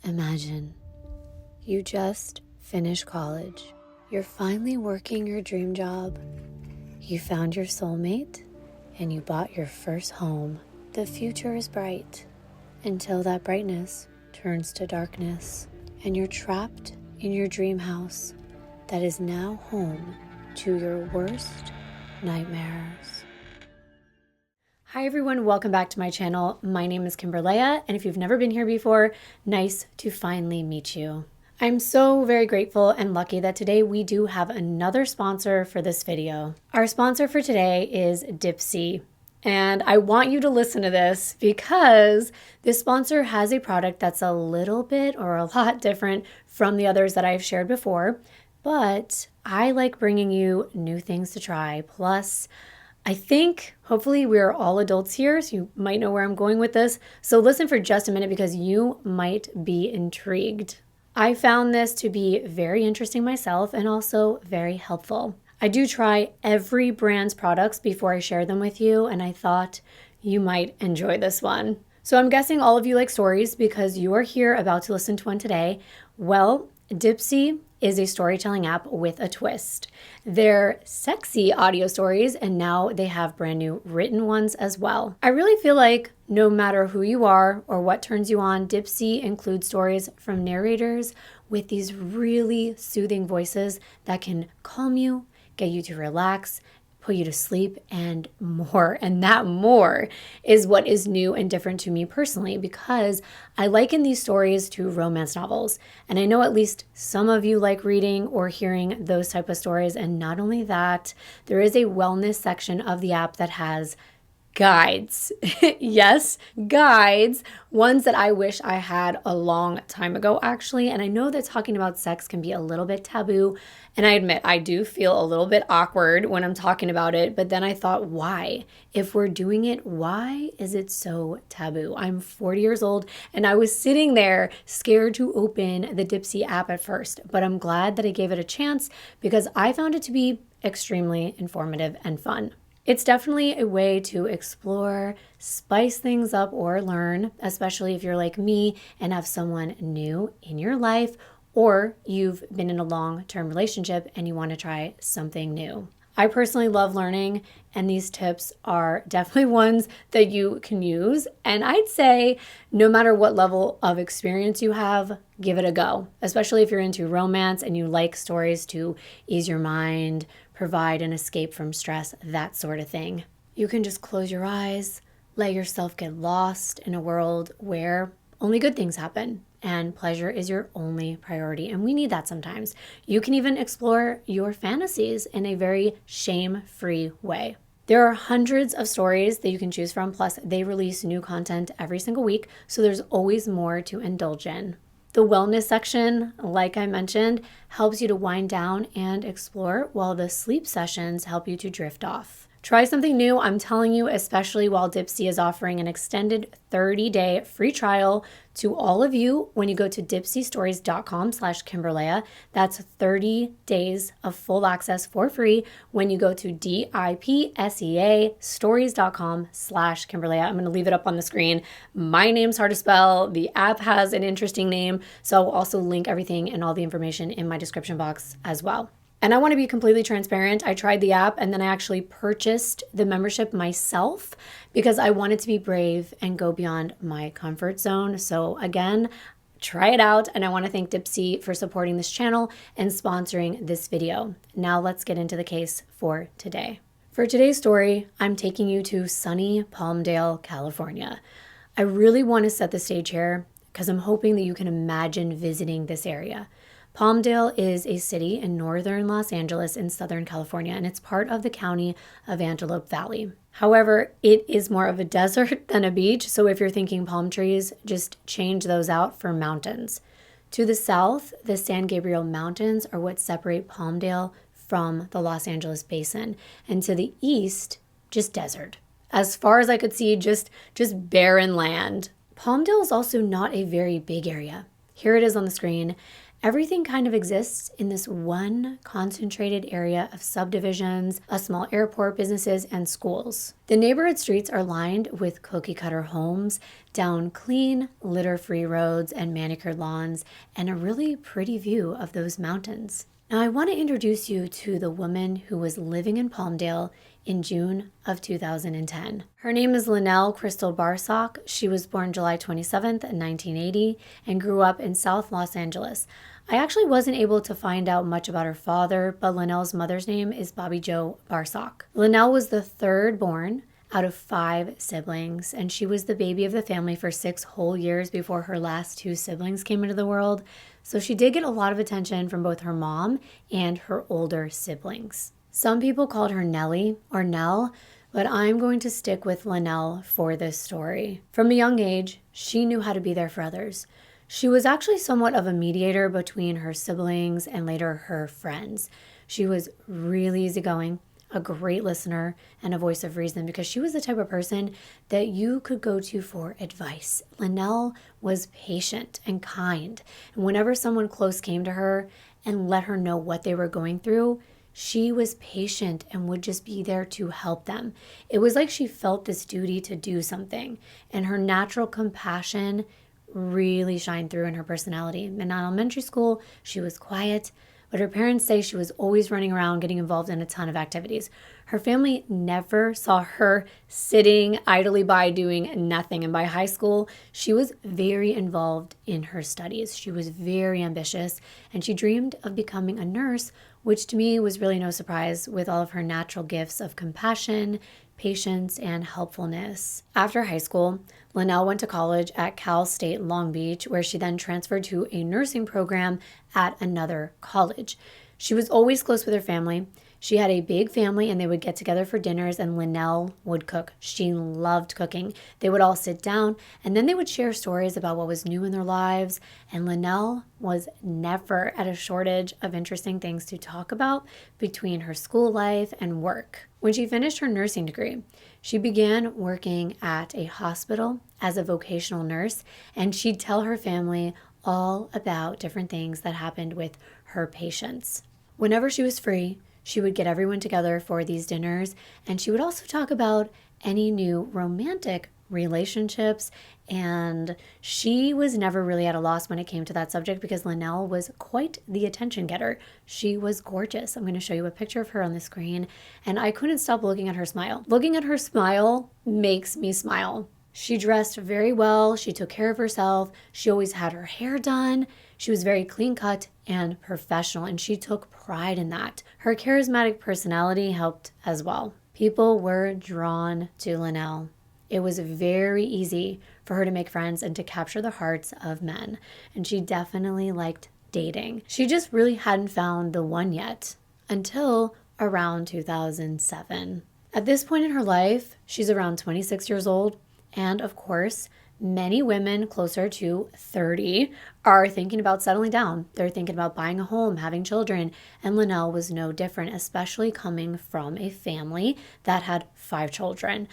Imagine you just finished college. You're finally working your dream job. You found your soulmate and you bought your first home. The future is bright until that brightness turns to darkness and you're trapped in your dream house that is now home to your worst nightmares. Hi everyone, welcome back to my channel. My name is Kimbyrleigha, and if you've never been here before, nice to finally meet you. I'm so very grateful and lucky that today we do have another sponsor for this video. Our sponsor for today is Dipsea, and I want you to listen to this because this sponsor has a product that's a little bit or a lot different from the others that I've shared before, but I like bringing you new things to try. Plus, I think hopefully we're all adults here, so you might know where I'm going with this. So listen for just a minute because you might be intrigued. I found this to be very interesting myself and also very helpful. I do try every brand's products before I share them with you, and I thought you might enjoy this one. So I'm guessing all of you like stories because you are here about to listen to one today. Well, Dipsea is a storytelling app with a twist. They're sexy audio stories, and now they have brand new written ones as well. I really feel like no matter who you are or what turns you on, Dipsea includes stories from narrators with these really soothing voices that can calm you, get you to relax, put you to sleep, and more. And that more is what is new and different to me personally, because I liken these stories to romance novels. And I know at least some of you like reading or hearing those type of stories. And not only that, there is a wellness section of the app that has guides. Yes, guides. Ones that I wish I had a long time ago, actually. And I know that talking about sex can be a little bit taboo. And I admit, I do feel a little bit awkward when I'm talking about it. But then I thought, why? If we're doing it, why is it so taboo? I'm 40 years old and I was sitting there scared to open the Dipsea app at first. But I'm glad that I gave it a chance because I found it to be extremely informative and fun. It's definitely a way to explore, spice things up, or learn, especially if you're like me and have someone new in your life, or you've been in a long-term relationship and you want to try something new. I personally love learning, and these tips are definitely ones that you can use. And I'd say no matter what level of experience you have, give it a go, especially if you're into romance and you like stories to ease your mind, provide an escape from stress, that sort of thing. You can just close your eyes, let yourself get lost in a world where only good things happen and pleasure is your only priority. And we need that sometimes. You can even explore your fantasies in a very shame-free way. There are hundreds of stories that you can choose from, plus they release new content every single week, so there's always more to indulge in. The wellness section, like I mentioned, helps you to wind down and explore, while the sleep sessions help you to drift off. Try something new, I'm telling you, especially while Dipsea is offering an extended 30-day free trial to all of you when you go to dipseastories.com/Kimbyrleigha. That's 30 days of full access for free when you go to DIPSEA stories.com/Kimbyrleigha. I'm going to leave it up on the screen. My name's hard to spell. The app has an interesting name, so I'll also link everything and all the information in my description box as well. And I want to be completely transparent. I tried the app and then I actually purchased the membership myself because I wanted to be brave and go beyond my comfort zone. So again, try it out. And I want to thank Dipsea for supporting this channel and sponsoring this video. Now let's get into the case for today. For today's story, I'm taking you to sunny Palmdale, California. I really want to set the stage here because I'm hoping that you can imagine visiting this area. Palmdale is a city in northern Los Angeles in Southern California, and it's part of the county of Antelope Valley. However, it is more of a desert than a beach, so if you're thinking palm trees, just change those out for mountains. To the south, the San Gabriel Mountains are what separate Palmdale from the Los Angeles basin, and to the east, just desert. As far as I could see, just barren land. Palmdale is also not a very big area. Here it is on the screen. Everything kind of exists in this one concentrated area of subdivisions, a small airport, businesses, and schools. The neighborhood streets are lined with cookie-cutter homes, down clean, litter-free roads and manicured lawns, and a really pretty view of those mountains. Now, I want to introduce you to the woman who was living in Palmdale in June of 2010. Her name is Lanell Barsock. She was born July 27th, 1980, and grew up in South Los Angeles. I actually wasn't able to find out much about her father, but Lanell's mother's name is Bobby Jo Barsock. Lanell was the third born out of 5 siblings, and she was the baby of the family for 6 whole years before her last 2 siblings came into the world. So she did get a lot of attention from both her mom and her older siblings. Some people called her Nellie or Nell, but I'm going to stick with Lanell for this story. From a young age, she knew how to be there for others. She was actually somewhat of a mediator between her siblings and later her friends. She was really easygoing, a great listener, and a voice of reason because she was the type of person that you could go to for advice. Lanell was patient and kind, and whenever someone close came to her and let her know what they were going through, she was patient and would just be there to help them. It was like she felt this duty to do something, and her natural compassion really shined through in her personality. In elementary school, she was quiet, but her parents say she was always running around, getting involved in a ton of activities. Her family never saw her sitting idly by doing nothing. And by high school, she was very involved in her studies. She was very ambitious, and she dreamed of becoming a nurse, which to me was really no surprise with all of her natural gifts of compassion, patience, and helpfulness. After high school, Lanell went to college at Cal State Long Beach, where she then transferred to a nursing program at another college. She was always close with her family. She had a big family, and they would get together for dinners, and Lanell would cook. She loved cooking. They would all sit down, and then they would share stories about what was new in their lives, and Lanell was never at a shortage of interesting things to talk about between her school life and work. When she finished her nursing degree, she began working at a hospital as a vocational nurse, and she'd tell her family all about different things that happened with her patients. Whenever she was free, she would get everyone together for these dinners, and she would also talk about any new romantic relationships, and she was never really at a loss when it came to that subject because Lanell was quite the attention getter. She was gorgeous. I'm going to show you a picture of her on the screen, and I couldn't stop looking at her smile. Looking at her smile makes me smile. She dressed very well. She took care of herself. She always had her hair done. She was very clean cut and professional, and she took pride in that. Her charismatic personality helped as well. People were drawn to Lanell. It was very easy for her to make friends and to capture the hearts of men, and she definitely liked dating. She just really hadn't found the one yet until around 2007. At this point in her life, she's around 26 years old, and of course, many women closer to 30 are thinking about settling down. They're thinking about buying a home, having children, and Lanell was no different, especially coming from a family that had 5 children.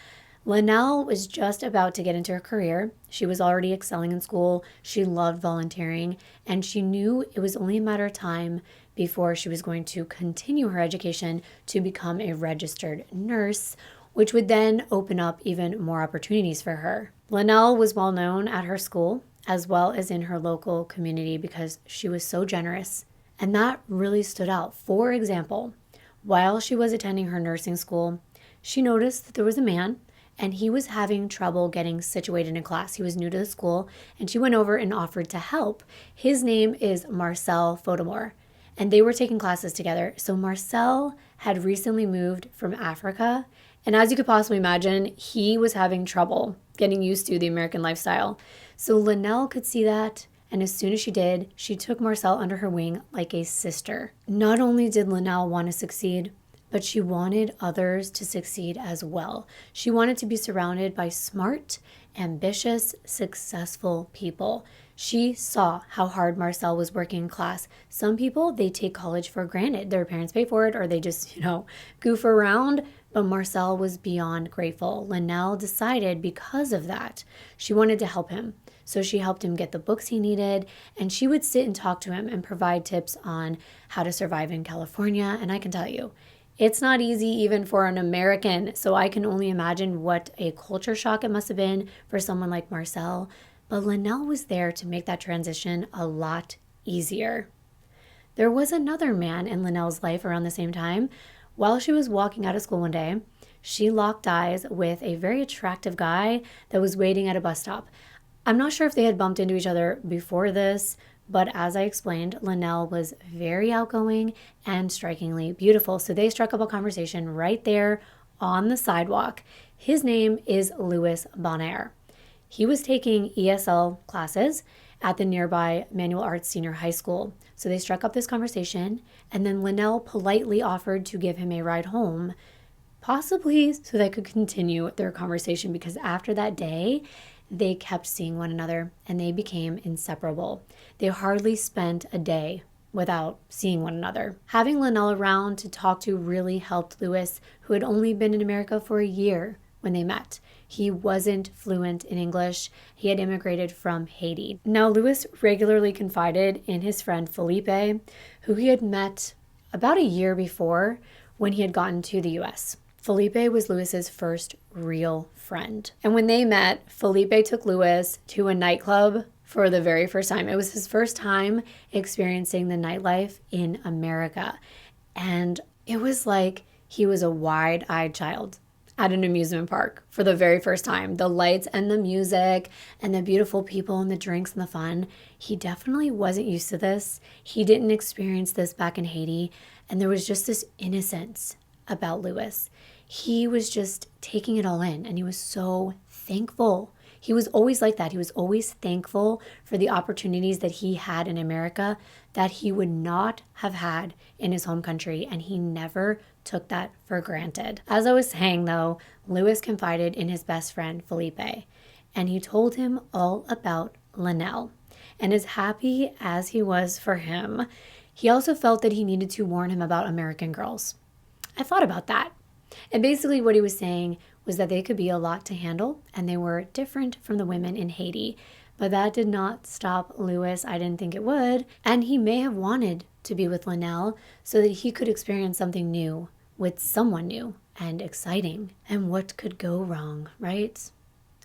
Lanell was just about to get into her career. She was already excelling in school. She loved volunteering, and she knew it was only a matter of time before she was going to continue her education to become a registered nurse, which would then open up even more opportunities for her. Lanell was well known at her school as well as in her local community because she was so generous, and that really stood out. For example, while she was attending her nursing school, she noticed that there was a man and he was having trouble getting situated in class. He was new to the school, and she went over and offered to help. His name is Marcel Fotomore, and they were taking classes together. So Marcel had recently moved from Africa, and as you could possibly imagine, he was having trouble getting used to the American lifestyle. So Lanell could see that, and as soon as she did, she took Marcel under her wing like a sister. Not only did Lanell want to succeed, but she wanted others to succeed as well. She wanted to be surrounded by smart, ambitious, successful people. She saw how hard Marcel was working in class. Some people, they take college for granted. Their parents pay for it, or they just, goof around. But Marcel was beyond grateful. Lanell decided because of that, she wanted to help him. So she helped him get the books he needed, and she would sit and talk to him and provide tips on how to survive in California. And I can tell you, it's not easy even for an American, so I can only imagine what a culture shock it must have been for someone like Marcel. But Lanell was there to make that transition a lot easier. There was another man in Lanell's life around the same time. While she was walking out of school one day, she locked eyes with a very attractive guy that was waiting at a bus stop. I'm not sure if they had bumped into each other before this, but as I explained, Lanell was very outgoing and strikingly beautiful. So they struck up a conversation right there on the sidewalk. His name is Louis Bonaire. He was taking ESL classes at the nearby Manual Arts Senior High School. So they struck up this conversation, and then Lanell politely offered to give him a ride home, possibly so they could continue their conversation, because after that day, they kept seeing one another and they became inseparable. They hardly spent a day without seeing one another. Having Lanell around to talk to really helped Louis, who had only been in America for a year when they met. He wasn't fluent in English. He had immigrated from Haiti. Now, Louis regularly confided in his friend Felipe, who he had met about a year before when he had gotten to the US. Felipe was Louis's first real friend. And when they met, Felipe took Louis to a nightclub for the very first time. It was his first time experiencing the nightlife in America. And it was like he was a wide-eyed child at an amusement park for the very first time. The lights and the music and the beautiful people and the drinks and the fun. He definitely wasn't used to this. He didn't experience this back in Haiti. And there was just this innocence about Louis. He was just taking it all in, and he was so thankful. He was always like that. He was always thankful for the opportunities that he had in America that he would not have had in his home country, and he never took that for granted. As I was saying, though, Louis confided in his best friend, Felipe, and he told him all about Lanell. And as happy as he was for him, he also felt that he needed to warn him about American girls. I thought about that. And basically what he was saying was that they could be a lot to handle and they were different from the women in Haiti. But that did not stop Louis. I didn't think it would. And he may have wanted to be with Lanell so that he could experience something new with someone new and exciting. And what could go wrong, right?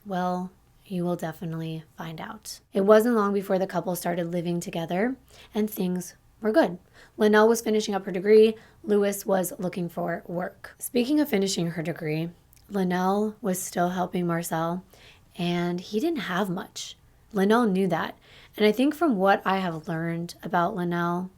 Well, you will definitely find out. It wasn't long before the couple started living together and things were good. Lanell was finishing up her degree. Louis was looking for work. Speaking of finishing her degree, Lanell was still helping Marcel, and he didn't have much. Lanell knew that. And I think from what I have learned about Lanell,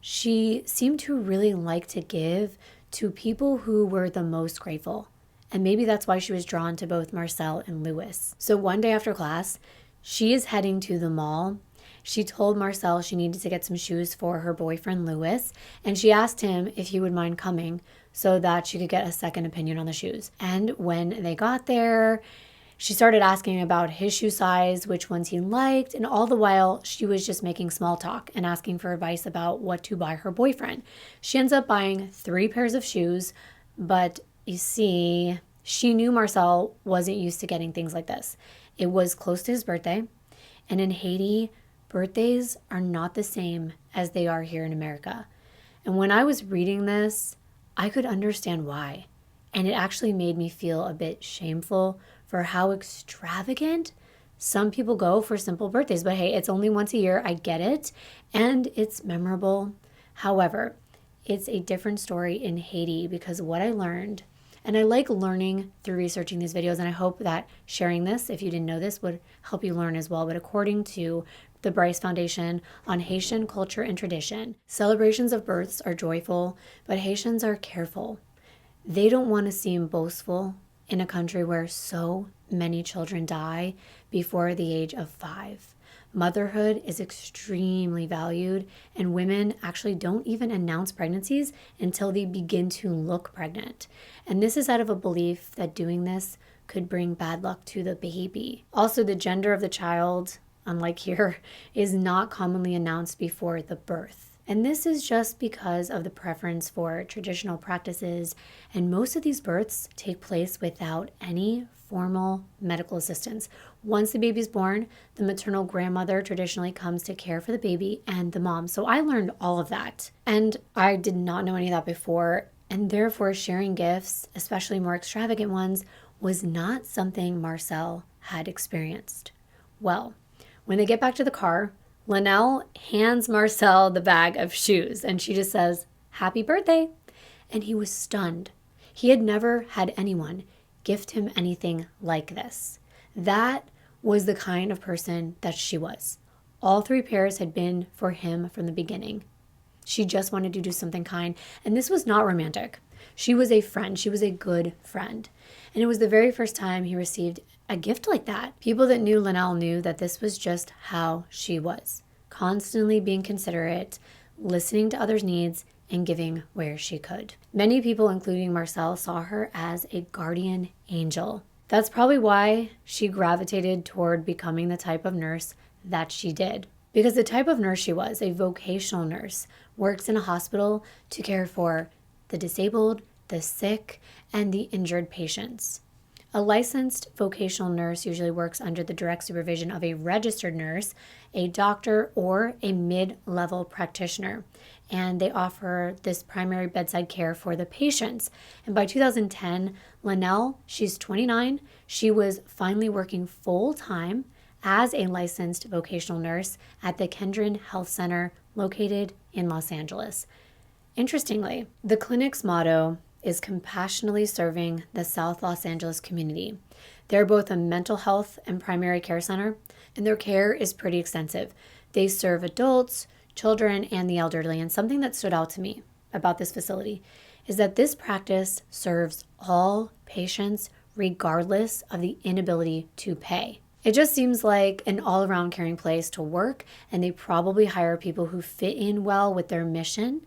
she seemed to really like to give to people who were the most grateful. And maybe that's why she was drawn to both Marcel and Louis. So one day after class, she is heading to the mall. She told Marcel she needed to get some shoes for her boyfriend, Louis, and she asked him if he would mind coming so that she could get a second opinion on the shoes. And when they got there, she started asking about his shoe size, which ones he liked, and all the while she was just making small talk and asking for advice about what to buy her boyfriend. She ends up buying 3 pairs of shoes, but you see, she knew Marcel wasn't used to getting things like this. It was close to his birthday, and in Haiti, birthdays are not the same as they are here in America. And when I was reading this, I could understand why. And it actually made me feel a bit shameful for how extravagant some people go for simple birthdays. But hey, it's only once a year. I get it. And it's memorable. However, it's a different story in Haiti because what I learned, and I like learning through researching these videos, and I hope that sharing this, if you didn't know this, would help you learn as well. But according to the Bryce Foundation on Haitian Culture and Tradition, celebrations of births are joyful, but Haitians are careful. They don't want to seem boastful in a country where so many children die before the age of 5. Motherhood is extremely valued, and women actually don't even announce pregnancies until they begin to look pregnant. And this is out of a belief that doing this could bring bad luck to the baby. Also, the gender of the child, unlike here, is not commonly announced before the birth. And this is just because of the preference for traditional practices, and most of these births take place without any formal medical assistance. Once the baby's born, the maternal grandmother traditionally comes to care for the baby and the mom. So I learned all of that. And I did not know any of that before. And therefore, sharing gifts, especially more extravagant ones, was not something Marcel had experienced. Well, when they get back to the car, Lanell hands Marcel the bag of shoes and she just says, "Happy birthday." And he was stunned. He had never had anyone gift him anything like this. That was the kind of person that she was. All three pairs had been for him from the beginning. She just wanted to do something kind. And this was not romantic. She was a friend. She was a good friend. And it was the very first time he received a gift like that. People that knew Lanell knew that this was just how she was. Constantly being considerate, listening to others' needs, and giving where she could. Many people, including Marcel, saw her as a guardian angel. That's probably why she gravitated toward becoming the type of nurse that she did. Because the type of nurse she was, a vocational nurse, works in a hospital to care for the disabled, the sick, and the injured patients. A licensed vocational nurse usually works under the direct supervision of a registered nurse, a doctor, or a mid-level practitioner. And they offer this primary bedside care for the patients. And by 2010, Lanell, she's 29, she was finally working full-time as a licensed vocational nurse at the Kendron Health Center located in Los Angeles. Interestingly, the clinic's motto is compassionately serving the South Los Angeles community. They're both a mental health and primary care center, and their care is pretty extensive. They serve adults, children, and the elderly. And something that stood out to me about this facility is that this practice serves all patients regardless of the inability to pay. It just seems like an all-around caring place to work, and they probably hire people who fit in well with their mission,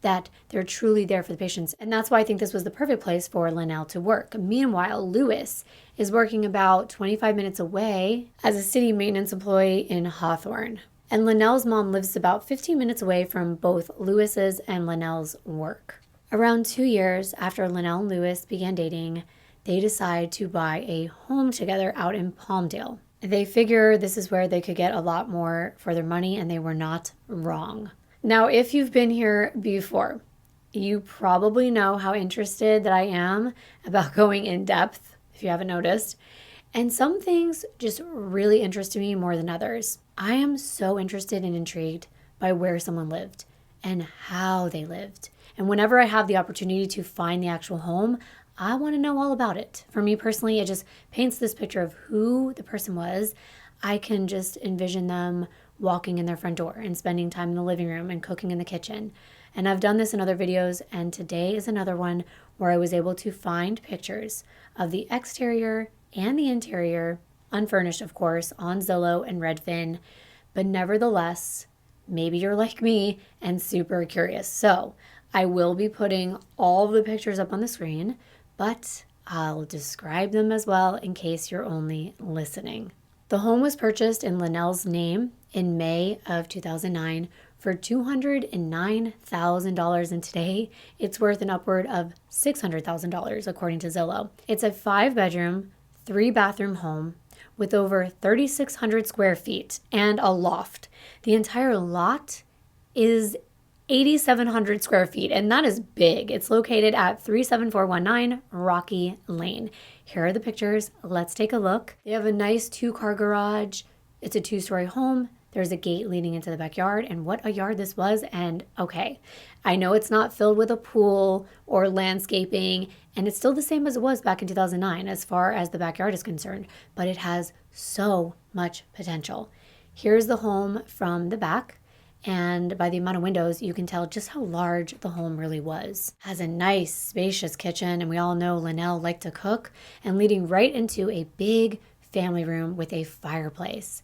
that they're truly there for the patients. And that's why I think this was the perfect place for Lanell to work. Meanwhile, Louis is working about 25 minutes away as a city maintenance employee in Hawthorne. And Lanell's mom lives about 15 minutes away from both Louis's and Lanell's work. Around 2 years after Lanell and Louis began dating, they decide to buy a home together out in Palmdale. They figure this is where they could get a lot more for their money, and they were not wrong. Now, if you've been here before, you probably know how interested that I am about going in depth, if you haven't noticed. And some things just really interest me more than others. I am so interested and intrigued by where someone lived and how they lived. And whenever I have the opportunity to find the actual home, I want to know all about it. For me personally, it just paints this picture of who the person was. I can just envision them walking in their front door and spending time in the living room and cooking in the kitchen. And I've done this in other videos, and today is another one where I was able to find pictures of the exterior and the interior, unfurnished of course, on Zillow and Redfin. But nevertheless, maybe you're like me and super curious. So I will be putting all of the pictures up on the screen, but I'll describe them as well in case you're only listening. The home was purchased in Lanell's name in May of 2009 for $209,000, and today it's worth an upward of $600,000 according to Zillow. It's a 5-bedroom, 3-bathroom home with over 3,600 square feet and a loft. The entire lot is 8,700 square feet, and that is big. It's located at 37419 Rocky Lane. Here are the pictures. Let's take a look. They have a nice 2-car garage. It's a 2-story home. There's a gate leading into the backyard, and what a yard this was. And okay, I know it's not filled with a pool or landscaping, and it's still the same as it was back in 2009 as far as the backyard is concerned, but it has so much potential. Here's the home from the back. And by the amount of windows, you can tell just how large the home really was. Has a nice, spacious kitchen, and we all know Lanell liked to cook, and leading right into a big family room with a fireplace.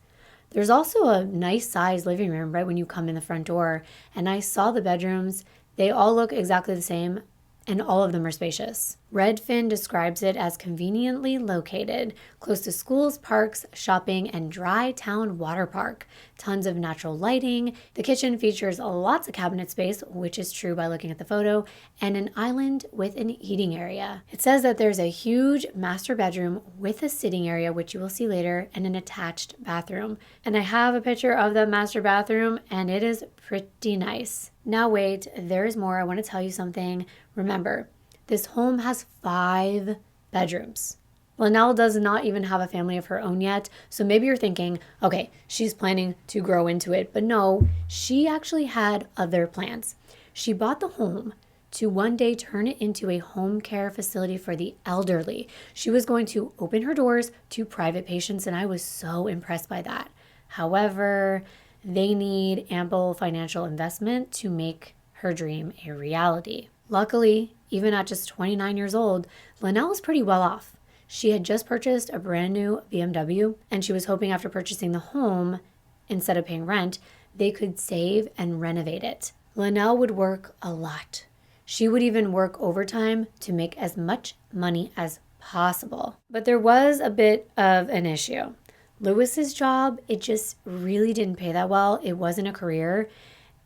There's also a nice sized living room right when you come in the front door, and I saw the bedrooms. They all look exactly the same, and all of them are spacious. Redfin describes it as conveniently located, close to schools, parks, shopping, and dry town water park. Tons of natural lighting. The kitchen features lots of cabinet space, which is true by looking at the photo, and an island with an eating area. It says that there's a huge master bedroom with a sitting area, which you will see later, and an attached bathroom. And I have a picture of the master bathroom, and it is pretty nice. Now wait, there's more. I want to tell you something. Remember, this home has 5 bedrooms. Lanell does not even have a family of her own yet, so maybe you're thinking, okay, she's planning to grow into it. But no, she actually had other plans. She bought the home to one day turn it into a home care facility for the elderly. She was going to open her doors to private patients, and I was so impressed by that. However, they need ample financial investment to make her dream a reality. Luckily, even at just 29 years old, Lanell is pretty well off. She had just purchased a brand new BMW, and she was hoping after purchasing the home, instead of paying rent, they could save and renovate it. Lanell would work a lot. She would even work overtime to make as much money as possible. But there was a bit of an issue. Lewis's job, it just really didn't pay that well. It wasn't a career,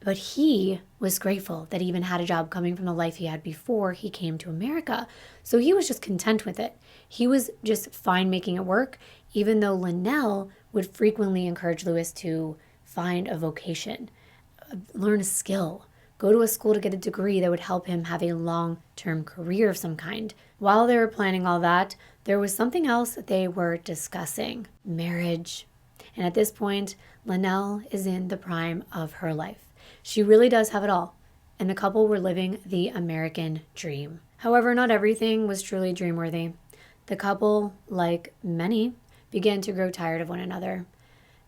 but he was grateful that he even had a job coming from the life he had before he came to America. So he was just content with it. He was just fine making it work, even though Lanell would frequently encourage Lewis to find a vocation, learn a skill, go to a school to get a degree that would help him have a long-term career of some kind. While they were planning all that, there was something else that they were discussing: marriage. And at this point, Lanell is in the prime of her life. She really does have it all, and the couple were living the American dream. However, not everything was truly dream-worthy. The couple, like many, began to grow tired of one another.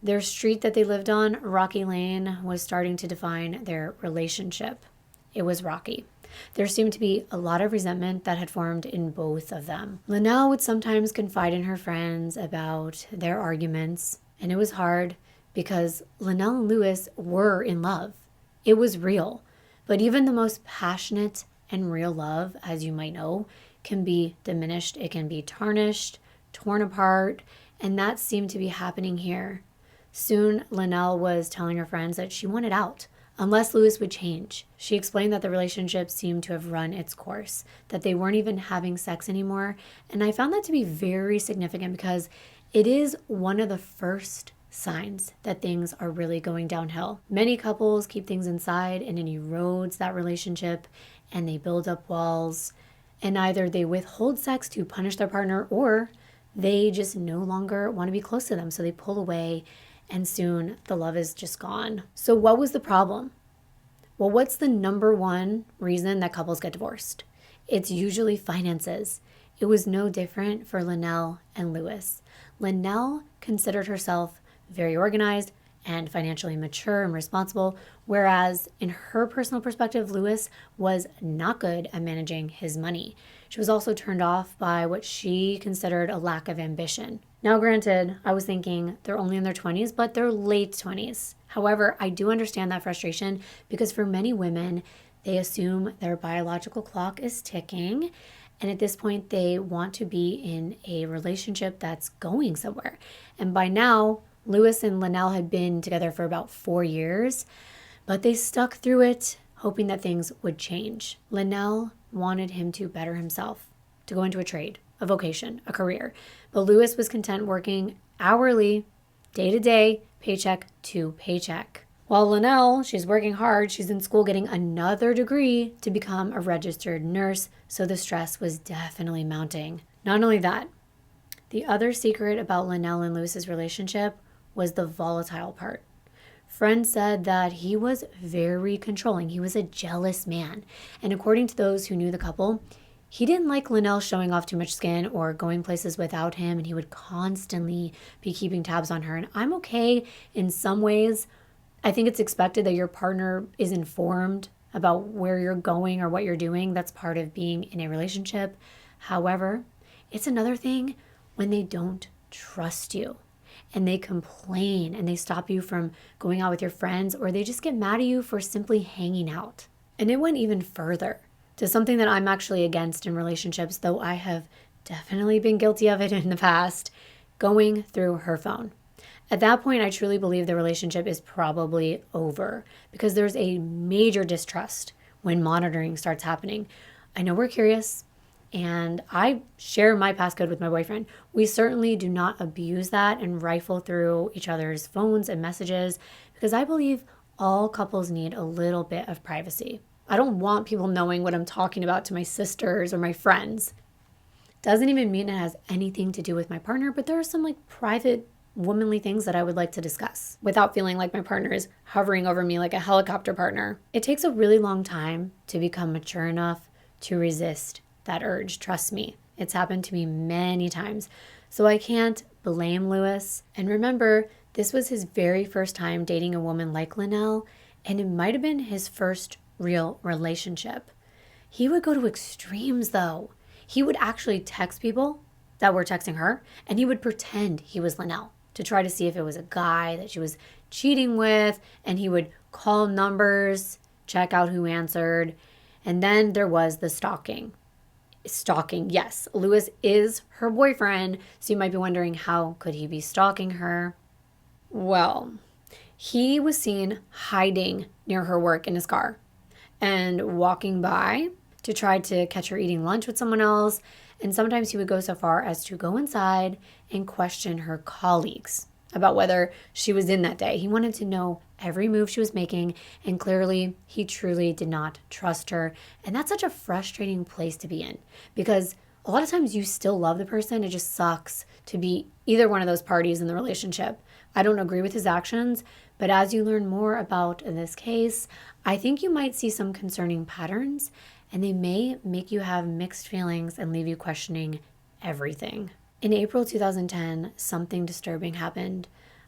Their street that they lived on, Rocky Lane, was starting to define their relationship. It was rocky. There seemed to be a lot of resentment that had formed in both of them. Lanell would sometimes confide in her friends about their arguments, and it was hard because Lanell and Lewis were in love. It was real. But even the most passionate and real love, as you might know, can be diminished. It can be tarnished, torn apart, and that seemed to be happening here. Soon, Lanell was telling her friends that she wanted out, unless Lewis would change. She explained that the relationship seemed to have run its course, that they weren't even having sex anymore, and I found that to be very significant because it is one of the first signs that things are really going downhill. Many couples keep things inside and it erodes that relationship, and they build up walls, and either they withhold sex to punish their partner or they just no longer want to be close to them, so they pull away, and soon the love is just gone. So what was the problem? Well, what's the number one reason that couples get divorced? It's usually finances. It was no different for Lanell and Lewis. Lanell considered herself very organized and financially mature and responsible, whereas in her personal perspective, Lewis was not good at managing his money. She was also turned off by what she considered a lack of ambition. Now, granted, I was thinking they're only in their 20s, but they're late 20s. However, I do understand that frustration because for many women, they assume their biological clock is ticking, and at this point, they want to be in a relationship that's going somewhere. And by now, Lewis and Lanell had been together for about 4 years, but they stuck through it, hoping that things would change. Lanell wanted him to better himself, to go into a trade, a vocation, a career. But Lewis was content working hourly, day to day, paycheck to paycheck. While Lanell, she's working hard, she's in school getting another degree to become a registered nurse, so the stress was definitely mounting. Not only that, the other secret about Lanell and Lewis's relationship was the volatile part. Friends said that he was very controlling. He was a jealous man. And according to those who knew the couple, he didn't like Lanell showing off too much skin or going places without him, and he would constantly be keeping tabs on her. And I'm okay in some ways. I think it's expected that your partner is informed about where you're going or what you're doing. That's part of being in a relationship. However, it's another thing when they don't trust you and they complain and they stop you from going out with your friends, or they just get mad at you for simply hanging out. And it went even further to something that I'm actually against in relationships, though I have definitely been guilty of it in the past, going through her phone. At that point, I truly believe the relationship is probably over because there's a major distrust when monitoring starts happening. I know we're curious, and I share my passcode with my boyfriend. We certainly do not abuse that and rifle through each other's phones and messages because I believe all couples need a little bit of privacy. I don't want people knowing what I'm talking about to my sisters or my friends. Doesn't even mean it has anything to do with my partner, but there are some private womanly things that I would like to discuss without feeling like my partner is hovering over me like a helicopter partner. It takes a really long time to become mature enough to resist that urge. Trust me, it's happened to me many times. So I can't blame Lewis. And remember, this was his very first time dating a woman like Lanell, and it might have been his first real relationship. He would go to extremes though. He would actually text people that were texting her, and he would pretend he was Lanell to try to see if it was a guy that she was cheating with, and he would call numbers, check out who answered, and then there was the stalking. Stalking, yes, Lewis is her boyfriend, so you might be wondering, how could he be stalking her? Well, he was seen hiding near her work in his car and walking by to try to catch her eating lunch with someone else. And sometimes he would go so far as to go inside and question her colleagues about whether she was in that day. He wanted to know every move she was making, and clearly he truly did not trust her. And that's such a frustrating place to be in because a lot of times you still love the person. It just sucks to be either one of those parties in the relationship. I don't agree with his actions, but as you learn more about this case, I think you might see some concerning patterns, and they may make you have mixed feelings and leave you questioning everything. In April 2010, something disturbing happened.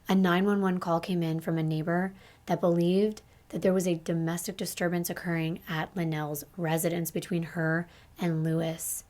A 911 call came in from a neighbor that believed that there was a domestic disturbance occurring at Lanell's residence between her and Lewis.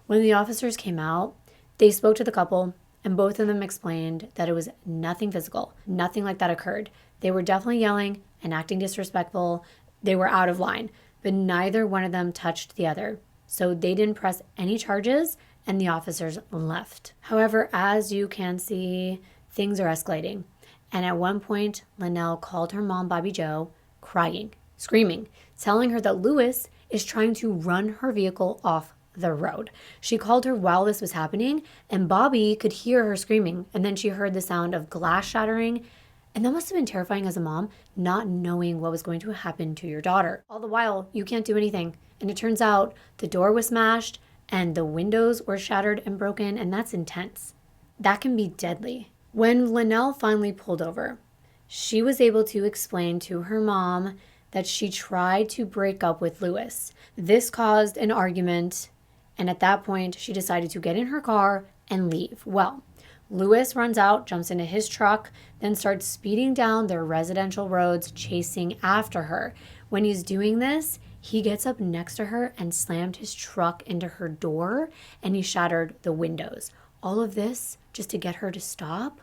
When the officers came out, they spoke to the couple, and both of them explained that it was nothing physical. Nothing like that occurred. They were definitely yelling and acting disrespectful. They were out of line, but neither one of them touched the other. So they didn't press any charges, and the officers left. However, as you can see, things are escalating. And at one point, Lanell called her mom, Bobby Jo, crying, screaming, telling her that Lewis is trying to run her vehicle off the road. She called her while this was happening, and Bobby could hear her screaming, and then she heard the sound of glass shattering. And that must have been terrifying as a mom, not knowing what was going to happen to your daughter. All the while, you can't do anything. And it turns out the door was smashed and the windows were shattered and broken, and that's intense. That can be deadly. When Lanell finally pulled over, she was able to explain to her mom that she tried to break up with Lewis. This caused an argument, and at that point, she decided to get in her car and leave. Well, Lewis runs out, jumps into his truck, then starts speeding down their residential roads, chasing after her. When he's doing this, he gets up next to her and slammed his truck into her door, and he shattered the windows. All of this just to get her to stop?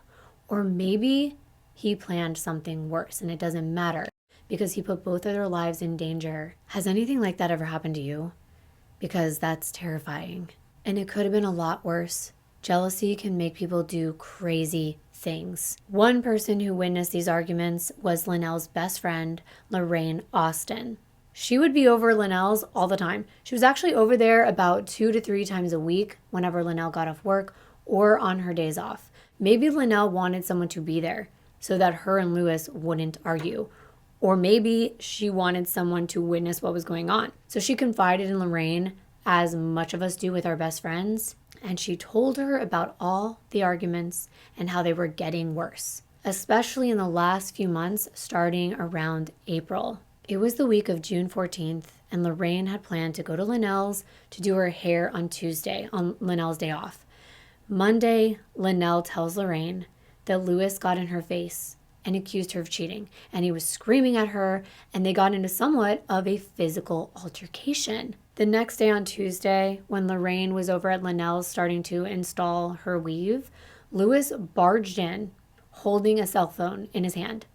Or maybe he planned something worse, and it doesn't matter because he put both of their lives in danger. Has anything like that ever happened to you? Because that's terrifying. And it could have been a lot worse. Jealousy can make people do crazy things. One person who witnessed these arguments was Lanell's best friend, Lorraine Austin. She would be over Lanell's all the time. She was actually over there about 2 to 3 times a week whenever Lanell got off work or on her days off. Maybe Lanell wanted someone to be there so that her and Lewis wouldn't argue. Or maybe she wanted someone to witness what was going on. So she confided in Lorraine, as much of us do with our best friends, and she told her about all the arguments and how they were getting worse, especially in the last few months starting around April. It was the week of June 14th, and Lorraine had planned to go to Lanell's to do her hair on Tuesday, on Lanell's day off. Monday, Lanell tells Lorraine that Lewis got in her face and accused her of cheating, and he was screaming at her, and they got into somewhat of a physical altercation. The next day on Tuesday, when Lorraine was over at Lanell's starting to install her weave, Lewis barged in holding a cell phone in his hand,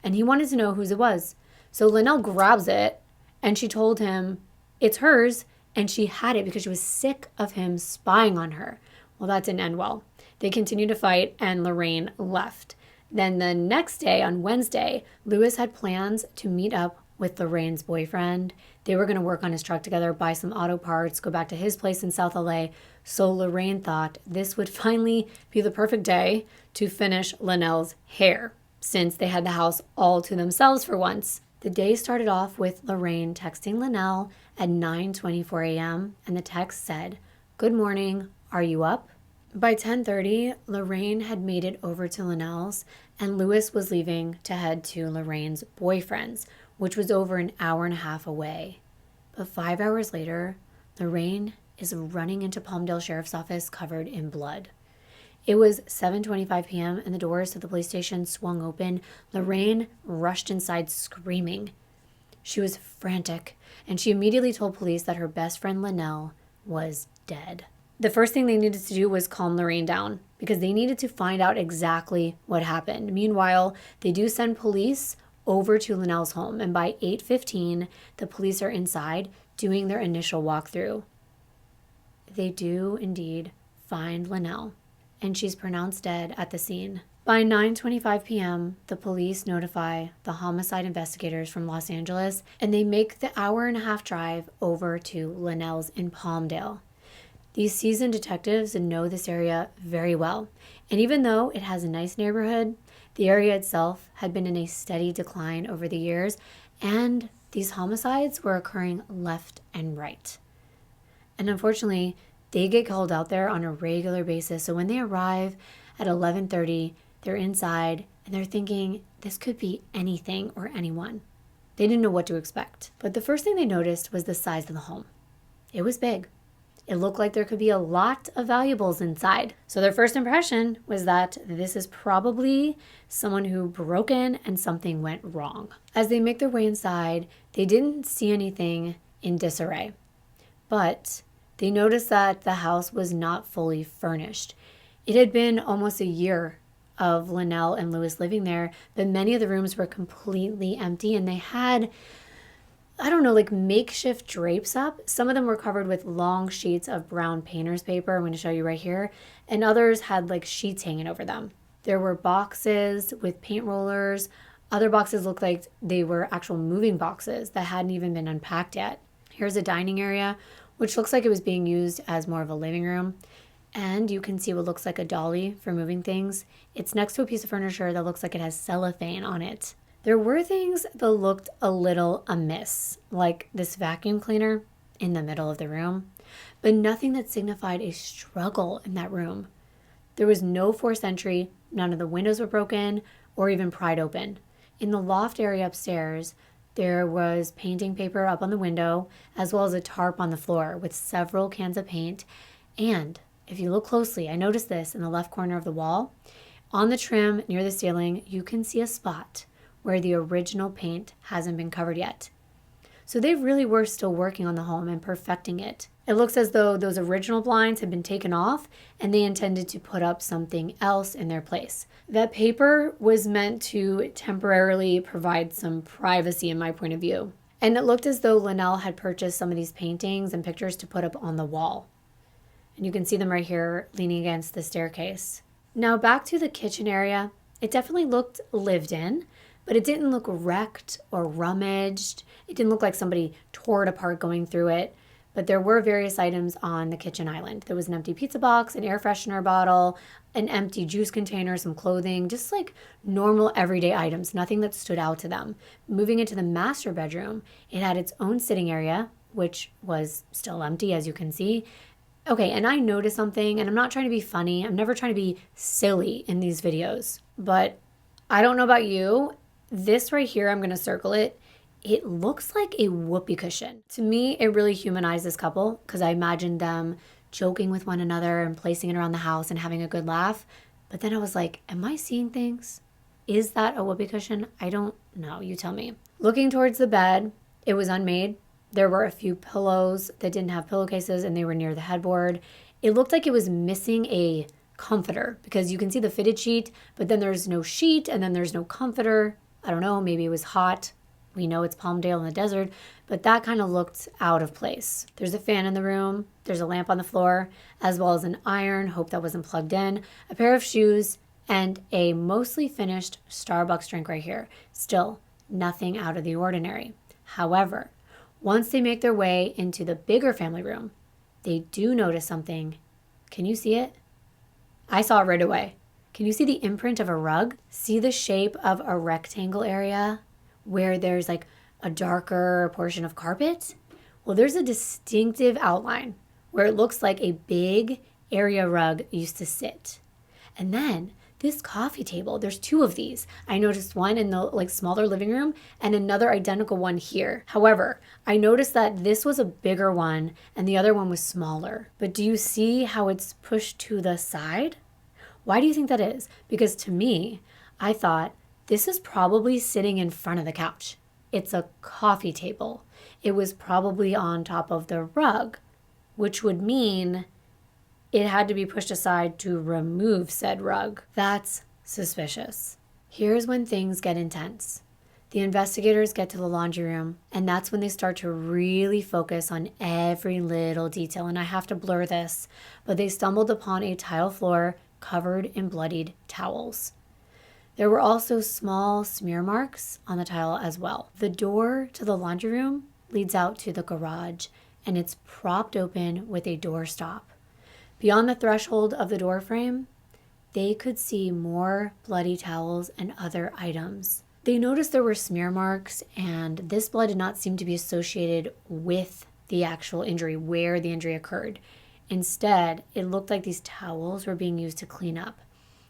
and he wanted to know whose it was. So Lanell grabs it, and she told him, It's hers, and she had it because she was sick of him spying on her. Well, that didn't end well. They continued to fight, and Lorraine left. Then the next day, on Wednesday, Lewis had plans to meet up with Lorraine's boyfriend. They were going to work on his truck together, buy some auto parts, go back to his place in South LA. So Lorraine thought this would finally be the perfect day to finish Lanell's hair, since they had the house all to themselves for once. The day started off with Lorraine texting Lanell at 9:24 a.m. and the text said, "Good morning, are you up?" By 10:30, Lorraine had made it over to Lanell's, and Lewis was leaving to head to Lorraine's boyfriend's, which was over an hour and a half away. But 5 hours later, Lorraine is running into Palmdale Sheriff's Office covered in blood. It was 7:25 p.m. and the doors to the police station swung open. Lorraine rushed inside screaming. She was frantic, and she immediately told police that her best friend Lanell was dead. The first thing they needed to do was calm Lorraine down because they needed to find out exactly what happened. Meanwhile, they do send police over to Lanell's home, and by 8:15, the police are inside doing their initial walkthrough. They do indeed find Lanell, and she's pronounced dead at the scene. By 9:25 p.m., the police notify the homicide investigators from Los Angeles, and they make the hour-and-a-half drive over to Lanell's in Palmdale. These seasoned detectives know this area very well, and even though it has a nice neighborhood, the area itself had been in a steady decline over the years, and these homicides were occurring left and right. And unfortunately, they get called out there on a regular basis, so when they arrive at 11:30, they're inside, and they're thinking this could be anything or anyone. They didn't know what to expect. But the first thing they noticed was the size of the home. It was big. It looked like there could be a lot of valuables inside. So their first impression was that this is probably someone who broke in and something went wrong. As they make their way inside, they didn't see anything in disarray. But they noticed that the house was not fully furnished. It had been almost a year of Lanell and Lewis living there, but many of the rooms were completely empty, and they had like makeshift drapes up. Some of them were covered with long sheets of brown painter's paper. I'm going to show you right here. And others had like sheets hanging over them. There were boxes with paint rollers. Other boxes looked like they were actual moving boxes that hadn't even been unpacked yet. Here's a dining area, which looks like it was being used as more of a living room. And you can see what looks like a dolly for moving things. It's next to a piece of furniture that looks like it has cellophane on it. There were things that looked a little amiss, like this vacuum cleaner in the middle of the room, but nothing that signified a struggle in that room. There was no forced entry, none of the windows were broken or even pried open. In the loft area upstairs, there was painting paper up on the window, as well as a tarp on the floor with several cans of paint. And if you look closely, I noticed this in the left corner of the wall. On the trim near the ceiling, you can see a spot where the original paint hasn't been covered yet. So they really were still working on the home and perfecting it. It looks as though those original blinds had been taken off and they intended to put up something else in their place. That paper was meant to temporarily provide some privacy in my point of view. And it looked as though Lanell had purchased some of these paintings and pictures to put up on the wall. And you can see them right here leaning against the staircase. Now back to the kitchen area. It definitely looked lived in, but it didn't look wrecked or rummaged. It didn't look like somebody tore it apart going through it. But there were various items on the kitchen island. There was an empty pizza box, an air freshener bottle, an empty juice container, some clothing, just like normal everyday items, nothing that stood out to them. Moving into the master bedroom, it had its own sitting area, which was still empty, as you can see. Okay, and I noticed something, and I'm not trying to be funny. I'm never trying to be silly in these videos. But I don't know about you. This right here, I'm going to circle it. It looks like a whoopee cushion. To me, it really humanized this couple because I imagined them joking with one another and placing it around the house and having a good laugh. But then I was like, am I seeing things? Is that a whoopee cushion? I don't know. You tell me. Looking towards the bed, it was unmade. There were a few pillows that didn't have pillowcases and they were near the headboard. It looked like it was missing a comforter because you can see the fitted sheet, but then there's no sheet and then there's no comforter. I don't know, maybe it was hot. We know it's Palmdale in the desert, but that kind of looked out of place. There's a fan in the room, there's a lamp on the floor, as well as an iron, hope that wasn't plugged in, a pair of shoes, and a mostly finished Starbucks drink right here. Still, nothing out of the ordinary. However, once they make their way into the bigger family room, they do notice something. Can you see it? I saw it right away. Can you see the imprint of a rug? See the shape of a rectangle area where there's like a darker portion of carpet? Well, there's a distinctive outline where it looks like a big area rug used to sit. And then this coffee table, there's two of these. I noticed one in the smaller living room and another identical one here. However, I noticed that this was a bigger one and the other one was smaller. But do you see how it's pushed to the side? Why do you think that is? Because to me, I thought this is probably sitting in front of the couch. It's a coffee table. It was probably on top of the rug, which would mean it had to be pushed aside to remove said rug. That's suspicious. Here's when things get intense. The investigators get to the laundry room, and that's when they start to really focus on every little detail. And I have to blur this, but they stumbled upon a tile floor covered in bloodied towels. There were also small smear marks on the tile as well. The door to the laundry room leads out to the garage, and it's propped open with a door stop. Beyond the threshold of the door frame, they could see more bloody towels and other items. They noticed there were smear marks, and this blood did not seem to be associated with the actual injury, where the injury occurred. Instead, it looked like these towels were being used to clean up.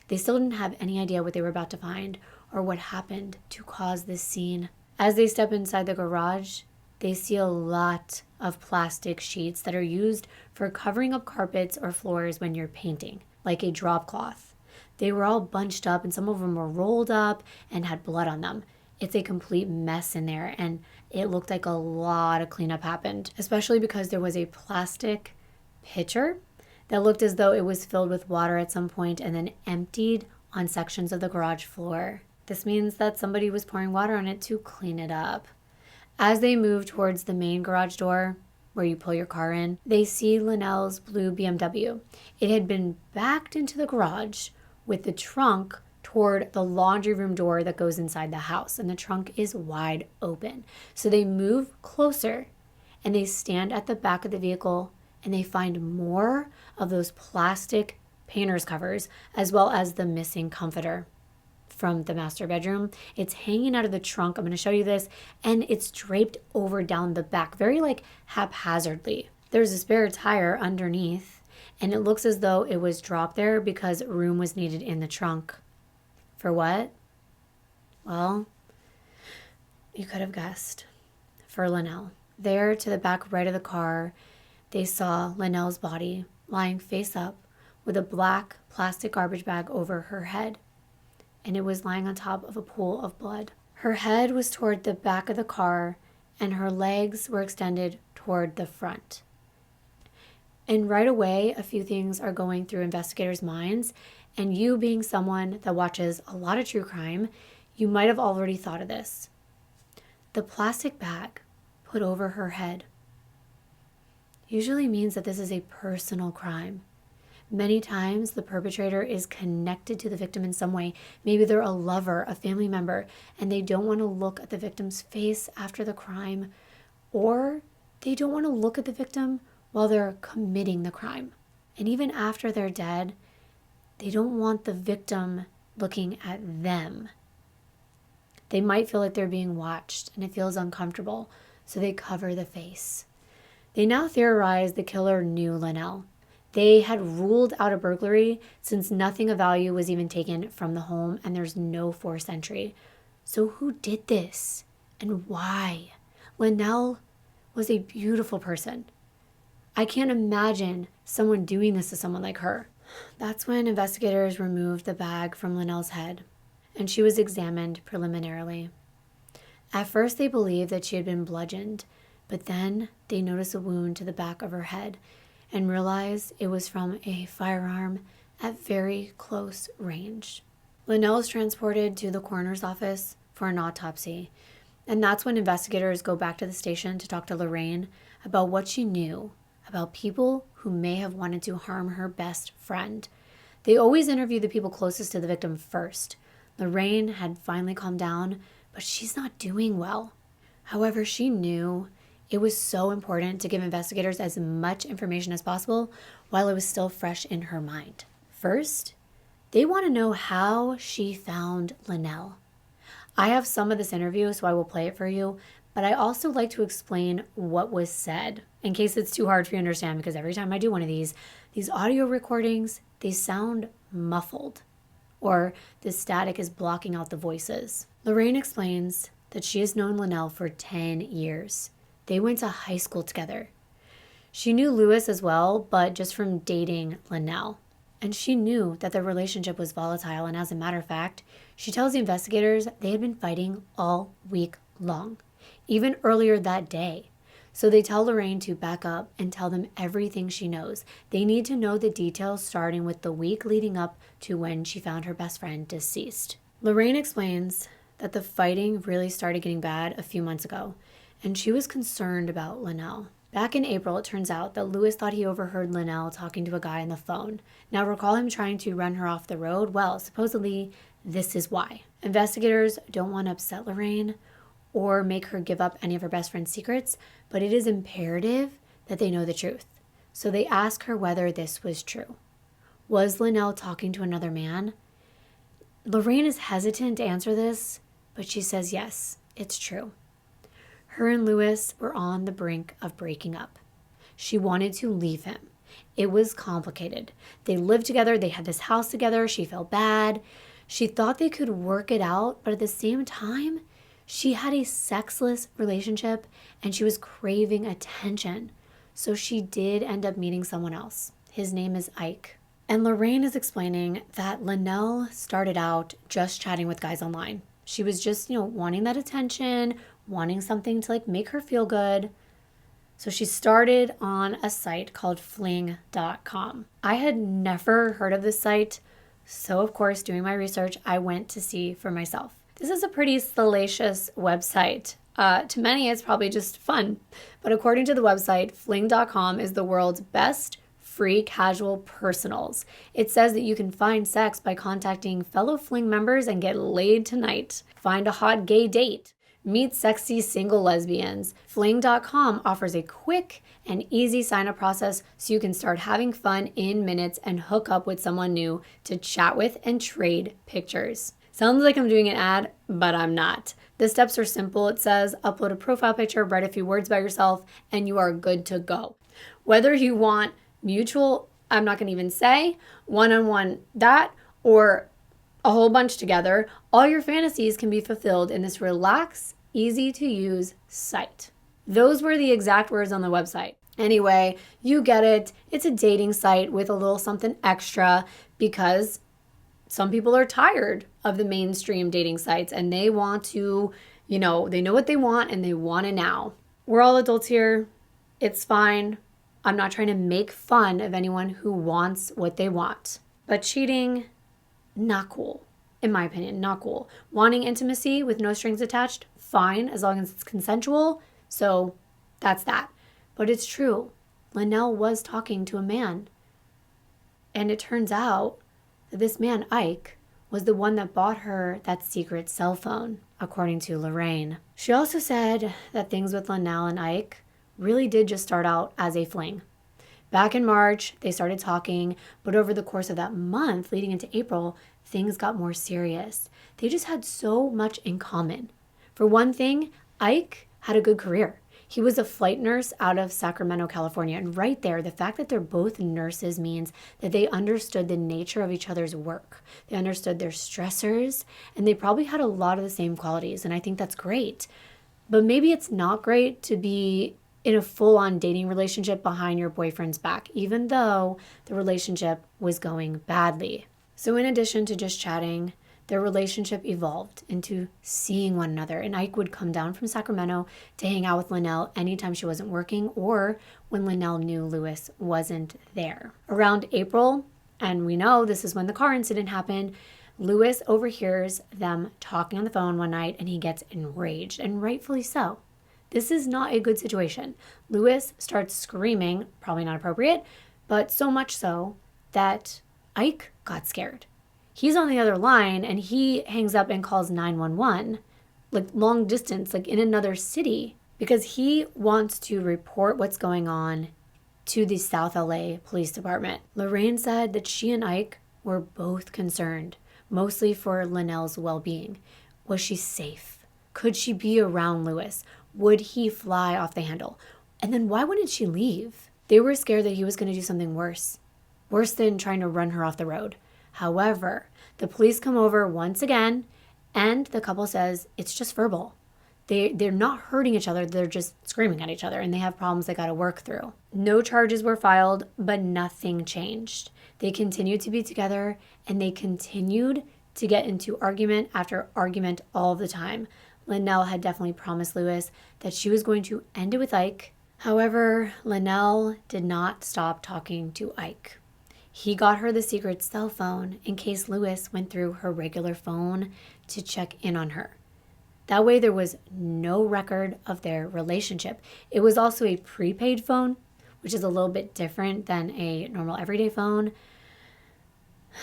They still didn't have any idea what they were about to find or what happened to cause this scene. As they step inside the garage, they see a lot of plastic sheets that are used for covering up carpets or floors when you're painting, like a drop cloth. They were all bunched up and some of them were rolled up and had blood on them. It's a complete mess in there, and it looked like a lot of cleanup happened, especially because there was a plastic pitcher that looked as though it was filled with water at some point and then emptied on sections of the garage floor. This means that somebody was pouring water on it to clean it up. As they move towards the main garage door, where you pull your car in, they see Lanell's blue BMW. It had been backed into the garage with the trunk toward the laundry room door that goes inside the house, and the trunk is wide open. So they move closer and they stand at the back of the vehicle and they find more of those plastic painter's covers as well as the missing comforter from the master bedroom. It's hanging out of the trunk. I'm going to show you this, and it's draped over down the back very haphazardly. There's a spare tire underneath, and it looks as though it was dropped there because room was needed in the trunk. For what? Well, you could have guessed. For Lanell. There to the back right of the car, they saw Lanell's body lying face up with a black plastic garbage bag over her head, and it was lying on top of a pool of blood. Her head was toward the back of the car, and her legs were extended toward the front. And right away, a few things are going through investigators' minds, and you being someone that watches a lot of true crime, you might have already thought of this. The plastic bag put over her head usually means that this is a personal crime. Many times the perpetrator is connected to the victim in some way. Maybe they're a lover, a family member, and they don't want to look at the victim's face after the crime, or they don't want to look at the victim while they're committing the crime. And even after they're dead, they don't want the victim looking at them. They might feel like they're being watched and it feels uncomfortable, so they cover the face. They now theorize the killer knew Lanell. They had ruled out a burglary since nothing of value was even taken from the home and there's no forced entry. So who did this and why? Lanell was a beautiful person. I can't imagine someone doing this to someone like her. That's when investigators removed the bag from Lanell's head and she was examined preliminarily. At first they believed that she had been bludgeoned, but then they noticed a wound to the back of her head and realized it was from a firearm at very close range. Lanell was transported to the coroner's office for an autopsy, And that's when investigators go back to the station to talk to Lorraine about what she knew about people who may have wanted to harm her best friend. They always interview the people closest to the victim first. Lorraine had finally calmed down, but she's not doing well. However, she knew it was so important to give investigators as much information as possible while it was still fresh in her mind. First, they want to know how she found Lanell. I have some of this interview, so I will play it for you, but I also like to explain what was said in case it's too hard for you to understand, because every time I do one of these audio recordings, they sound muffled or the static is blocking out the voices. Lorraine explains that she has known Lanell for 10 years. They went to high school together. She knew Lewis as well, but just from dating Lanell. And she knew that their relationship was volatile, and as a matter of fact, she tells the investigators they had been fighting all week long, even earlier that day. So they tell Lorraine to back up and tell them everything she knows. They need to know the details starting with the week leading up to when she found her best friend deceased. Lorraine explains that the fighting really started getting bad a few months ago, and she was concerned about Lanell. Back in April, it turns out that Lewis thought he overheard Lanell talking to a guy on the phone. Now, recall him trying to run her off the road? Well, supposedly, this is why. Investigators don't want to upset Lorraine or make her give up any of her best friend's secrets, but it is imperative that they know the truth. So they ask her whether this was true. Was Lanell talking to another man? Lorraine is hesitant to answer this, but she says yes, it's true. Her and Lewis were on the brink of breaking up. She wanted to leave him. It was complicated. They lived together. They had this house together. She felt bad. She thought they could work it out, but at the same time, she had a sexless relationship and she was craving attention. So she did end up meeting someone else. His name is Ike. And Lorraine is explaining that Lanell started out just chatting with guys online. She was just, wanting that attention, wanting something to make her feel good. So she started on a site called fling.com. I had never heard of this site. So of course, doing my research, I went to see for myself. This is a pretty salacious website. To many, it's probably just fun. But according to the website, fling.com is the world's best free casual personals. It says that you can find sex by contacting fellow Fling members and get laid tonight. Find a hot gay date. Meet sexy single lesbians. Fling.com offers a quick and easy sign-up process so you can start having fun in minutes and hook up with someone new to chat with and trade pictures. Sounds like I'm doing an ad, but I'm not. The steps are simple. It says upload a profile picture, write a few words about yourself, and you are good to go. Whether you want mutual, I'm not going to even say, one-on-one that, or a whole bunch together, all your fantasies can be fulfilled in this relaxed, easy-to-use site. Those were the exact words on the website. Anyway, you get it. It's a dating site with a little something extra because some people are tired of the mainstream dating sites and they want to, they know what they want and they want it now. We're all adults here. It's fine. I'm not trying to make fun of anyone who wants what they want. But cheating, not cool. In my opinion, not cool. Wanting intimacy with no strings attached, fine, as long as it's consensual. So that's that. But it's true. Lanell was talking to a man. And it turns out that this man, Ike, was the one that bought her that secret cell phone, according to Lorraine. She also said that things with Lanell and Ike really did just start out as a fling. Back in March, they started talking, but over the course of that month leading into April, things got more serious. They just had so much in common. For one thing, Ike had a good career. He was a flight nurse out of Sacramento, California. And right there, the fact that they're both nurses means that they understood the nature of each other's work. They understood their stressors, and they probably had a lot of the same qualities. And I think that's great. But maybe it's not great to be in a full-on dating relationship behind your boyfriend's back, even though the relationship was going badly. So in addition to just chatting, their relationship evolved into seeing one another. And Ike would come down from Sacramento to hang out with Lanell anytime she wasn't working or when Lanell knew Lewis wasn't there. Around April, and we know this is when the car incident happened, Lewis overhears them talking on the phone one night and he gets enraged, and rightfully so. This is not a good situation. Lewis starts screaming, probably not appropriate, but so much so that Ike got scared. He's on the other line and he hangs up and calls 911, like long distance, like in another city, because he wants to report what's going on to the South LA Police Department. Lorraine said that she and Ike were both concerned, mostly for Lanell's well-being. Was she safe? Could she be around Lewis? Would he fly off the handle? And then why wouldn't she leave? They were scared that he was going to do something worse than trying to run her off the road. However, the police come over once again, and the couple says it's just verbal. They're not hurting each other, they're just screaming at each other, and they have problems they got to work through. No charges were filed, but nothing changed. They continued to be together, and they continued to get into argument after argument all the time. Lanell had definitely promised Lewis that she was going to end it with Ike. However, Lanell did not stop talking to Ike. He got her the secret cell phone in case Lewis went through her regular phone to check in on her. That way there was no record of their relationship. It was also a prepaid phone, which is a little bit different than a normal everyday phone.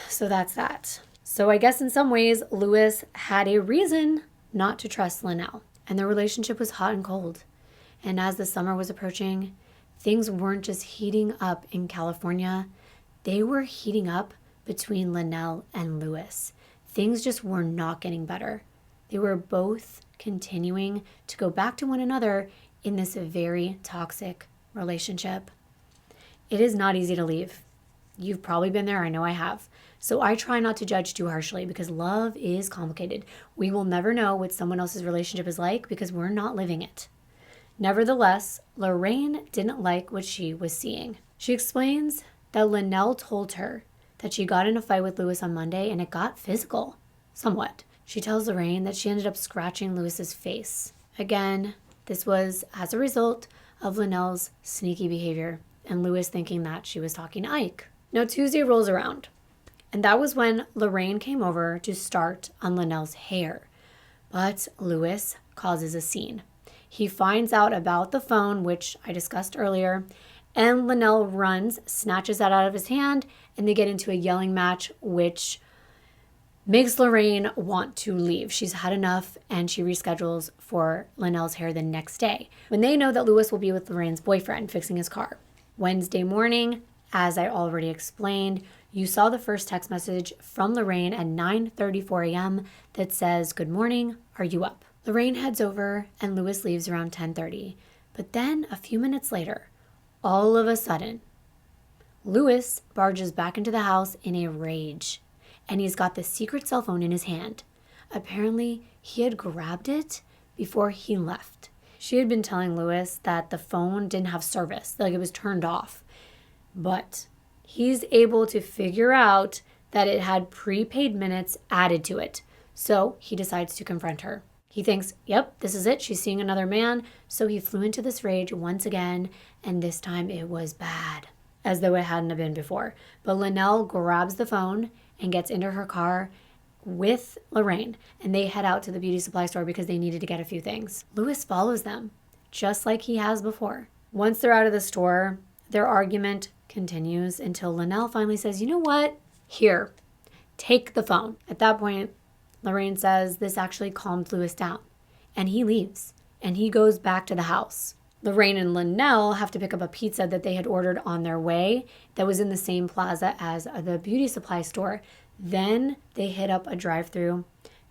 So that's that. So I guess in some ways, Lewis had a reason not to trust Lanell, and their relationship was hot and cold. And as the summer was approaching, things weren't just heating up in California, they were heating up between Lanell and Lewis. Things just were not getting better. They were both continuing to go back to one another in this very toxic relationship. It is not easy to leave. You've probably been there. I know I have. So I try not to judge too harshly because love is complicated. We will never know what someone else's relationship is like because we're not living it. Nevertheless, Lorraine didn't like what she was seeing. She explains that Lanell told her that she got in a fight with Lewis on Monday and it got physical, somewhat. She tells Lorraine that she ended up scratching Lewis's face. Again, this was as a result of Lanell's sneaky behavior and Lewis thinking that she was talking to Ike. Now Tuesday rolls around, and that was when Lorraine came over to start on Lanell's hair. But Lewis causes a scene. He finds out about the phone, which I discussed earlier, and Lanell runs, snatches that out of his hand, and they get into a yelling match, which makes Lorraine want to leave. She's had enough, and she reschedules for Lanell's hair the next day, when they know that Lewis will be with Lorraine's boyfriend fixing his car. Wednesday morning, as I already explained, you saw the first text message from Lorraine at 9:34 a.m. that says, "Good morning, are you up?" Lorraine heads over and Lewis leaves around 10:30. But then a few minutes later, all of a sudden, Lewis barges back into the house in a rage, and he's got the secret cell phone in his hand. Apparently, he had grabbed it before he left. She had been telling Lewis that the phone didn't have service, like it was turned off. But he's able to figure out that it had prepaid minutes added to it. So he decides to confront her. He thinks, yep, this is it. She's seeing another man. So he flew into this rage once again, and this time it was bad, as though it hadn't been before. But Lanell grabs the phone and gets into her car with Lorraine, and they head out to the beauty supply store because they needed to get a few things. Lewis follows them, just like he has before. Once they're out of the store, their argument continues until Lanell finally says, you know what? Here, take the phone. At that point, Lorraine says this actually calmed Lewis down, and he leaves, and he goes back to the house. Lorraine and Lanell have to pick up a pizza that they had ordered on their way that was in the same plaza as the beauty supply store. Then they hit up a drive-thru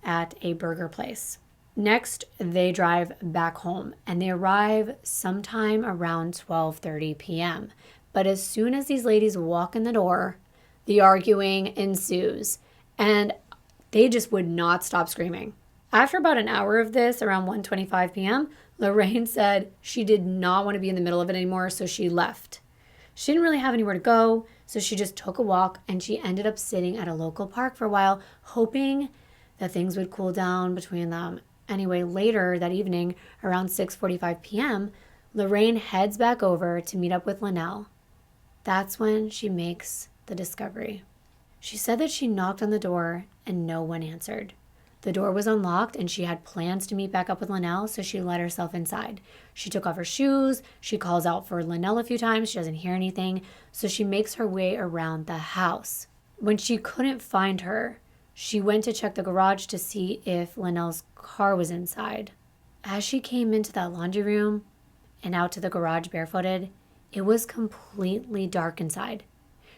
at a burger place. Next, they drive back home, and they arrive sometime around 12:30 p.m. But as soon as these ladies walk in the door, the arguing ensues, and they just would not stop screaming. After about an hour of this, around 1:25 p.m., Lorraine said she did not want to be in the middle of it anymore, so she left. She didn't really have anywhere to go, so she just took a walk, and she ended up sitting at a local park for a while, hoping that things would cool down between them. Anyway, later that evening, around 6:45 p.m., Lorraine heads back over to meet up with Lanell. That's when she makes the discovery. She said that she knocked on the door and no one answered. The door was unlocked and she had plans to meet back up with Lanell, so she let herself inside. She took off her shoes. She calls out for Lanell a few times. She doesn't hear anything, so she makes her way around the house. When she couldn't find her, she went to check the garage to see if Lanell's car was inside. As she came into that laundry room and out to the garage barefooted, it was completely dark inside.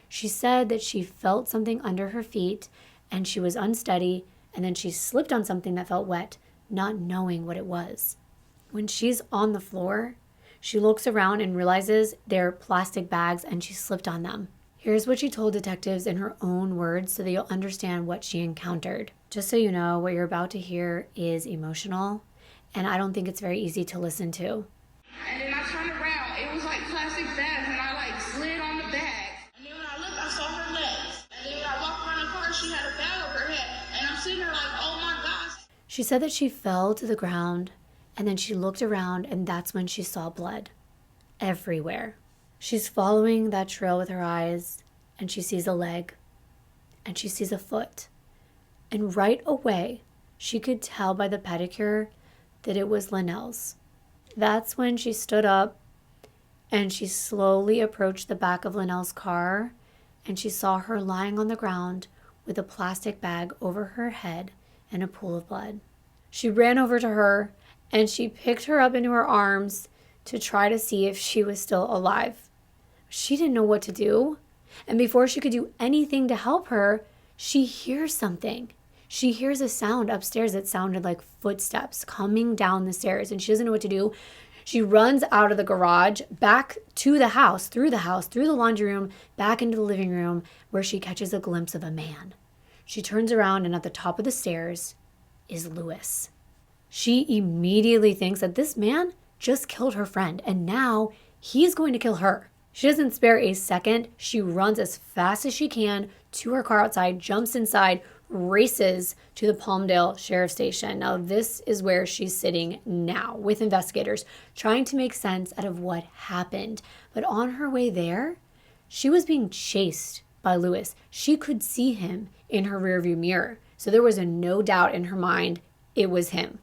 She said that she felt something under her feet and she was unsteady, and then she slipped on something that felt wet, not knowing what it was. When she's on the floor, she looks around and realizes they're plastic bags and she slipped on them. Here's what she told detectives in her own words so that you'll understand what she encountered. Just so you know, what you're about to hear is emotional, and I don't think it's very easy to listen to. And then I turned around. It was like plastic bags, and I slid on the bag. And then when I looked, I saw her legs. And then when I walked around the car, she had a bag over her head. And I'm sitting there like, oh my gosh. She said that she fell to the ground, and then she looked around, and that's when she saw blood everywhere. She's following that trail with her eyes, and she sees a leg, and she sees a foot. And right away, she could tell by the pedicure that it was Lanell's. That's when she stood up and she slowly approached the back of Lanell's car, and she saw her lying on the ground with a plastic bag over her head and a pool of blood. She ran over to her and she picked her up into her arms to try to see if she was still alive. She didn't know what to do, and before she could do anything to help her, she hears something. She hears a sound upstairs that sounded like footsteps coming down the stairs, and she doesn't know what to do. She runs out of the garage, back to the house, through the laundry room, back into the living room, where she catches a glimpse of a man. She turns around, and at the top of the stairs is Louis. She immediately thinks that this man just killed her friend, and now he's going to kill her. She doesn't spare a second. She runs as fast as she can to her car outside, jumps inside, races to the Palmdale Sheriff's Station. Now, this is where she's sitting now with investigators, trying to make sense out of what happened. But on her way there, she was being chased by Louis. She could see him in her rearview mirror, so there was no doubt in her mind it was him.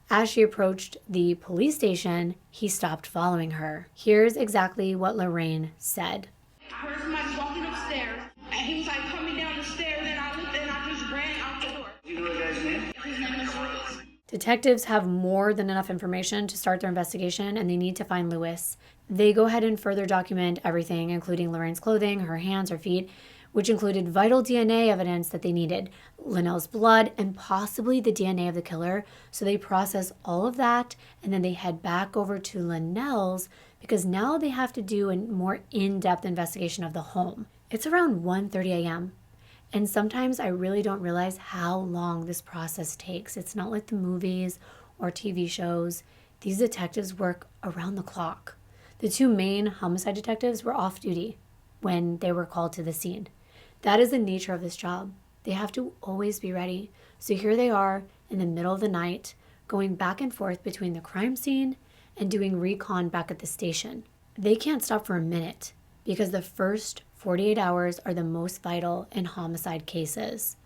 As she approached the police station, he stopped following her. Here's exactly what Lorraine said. I heard somebody walking upstairs, and he was coming down the stairs, and I looked and I just ran out the door. You know the guy's name? His name is Louis. Detectives have more than enough information to start their investigation, and they need to find Louis. They go ahead and further document everything, including Lorraine's clothing, her hands, her feet, which included vital DNA evidence that they needed, Lanell's blood, and possibly the DNA of the killer. So they process all of that, and then they head back over to Lanell's because now they have to do a more in-depth investigation of the home. It's around 1:30 a.m., and sometimes I really don't realize how long this process takes. It's not like the movies or TV shows. These detectives work around the clock. The two main homicide detectives were off duty when they were called to the scene. That is the nature of this job. They have to always be ready. So here they are in the middle of the night, going back and forth between the crime scene and doing recon back at the station. They can't stop for a minute because the first 48 hours are the most vital in homicide cases.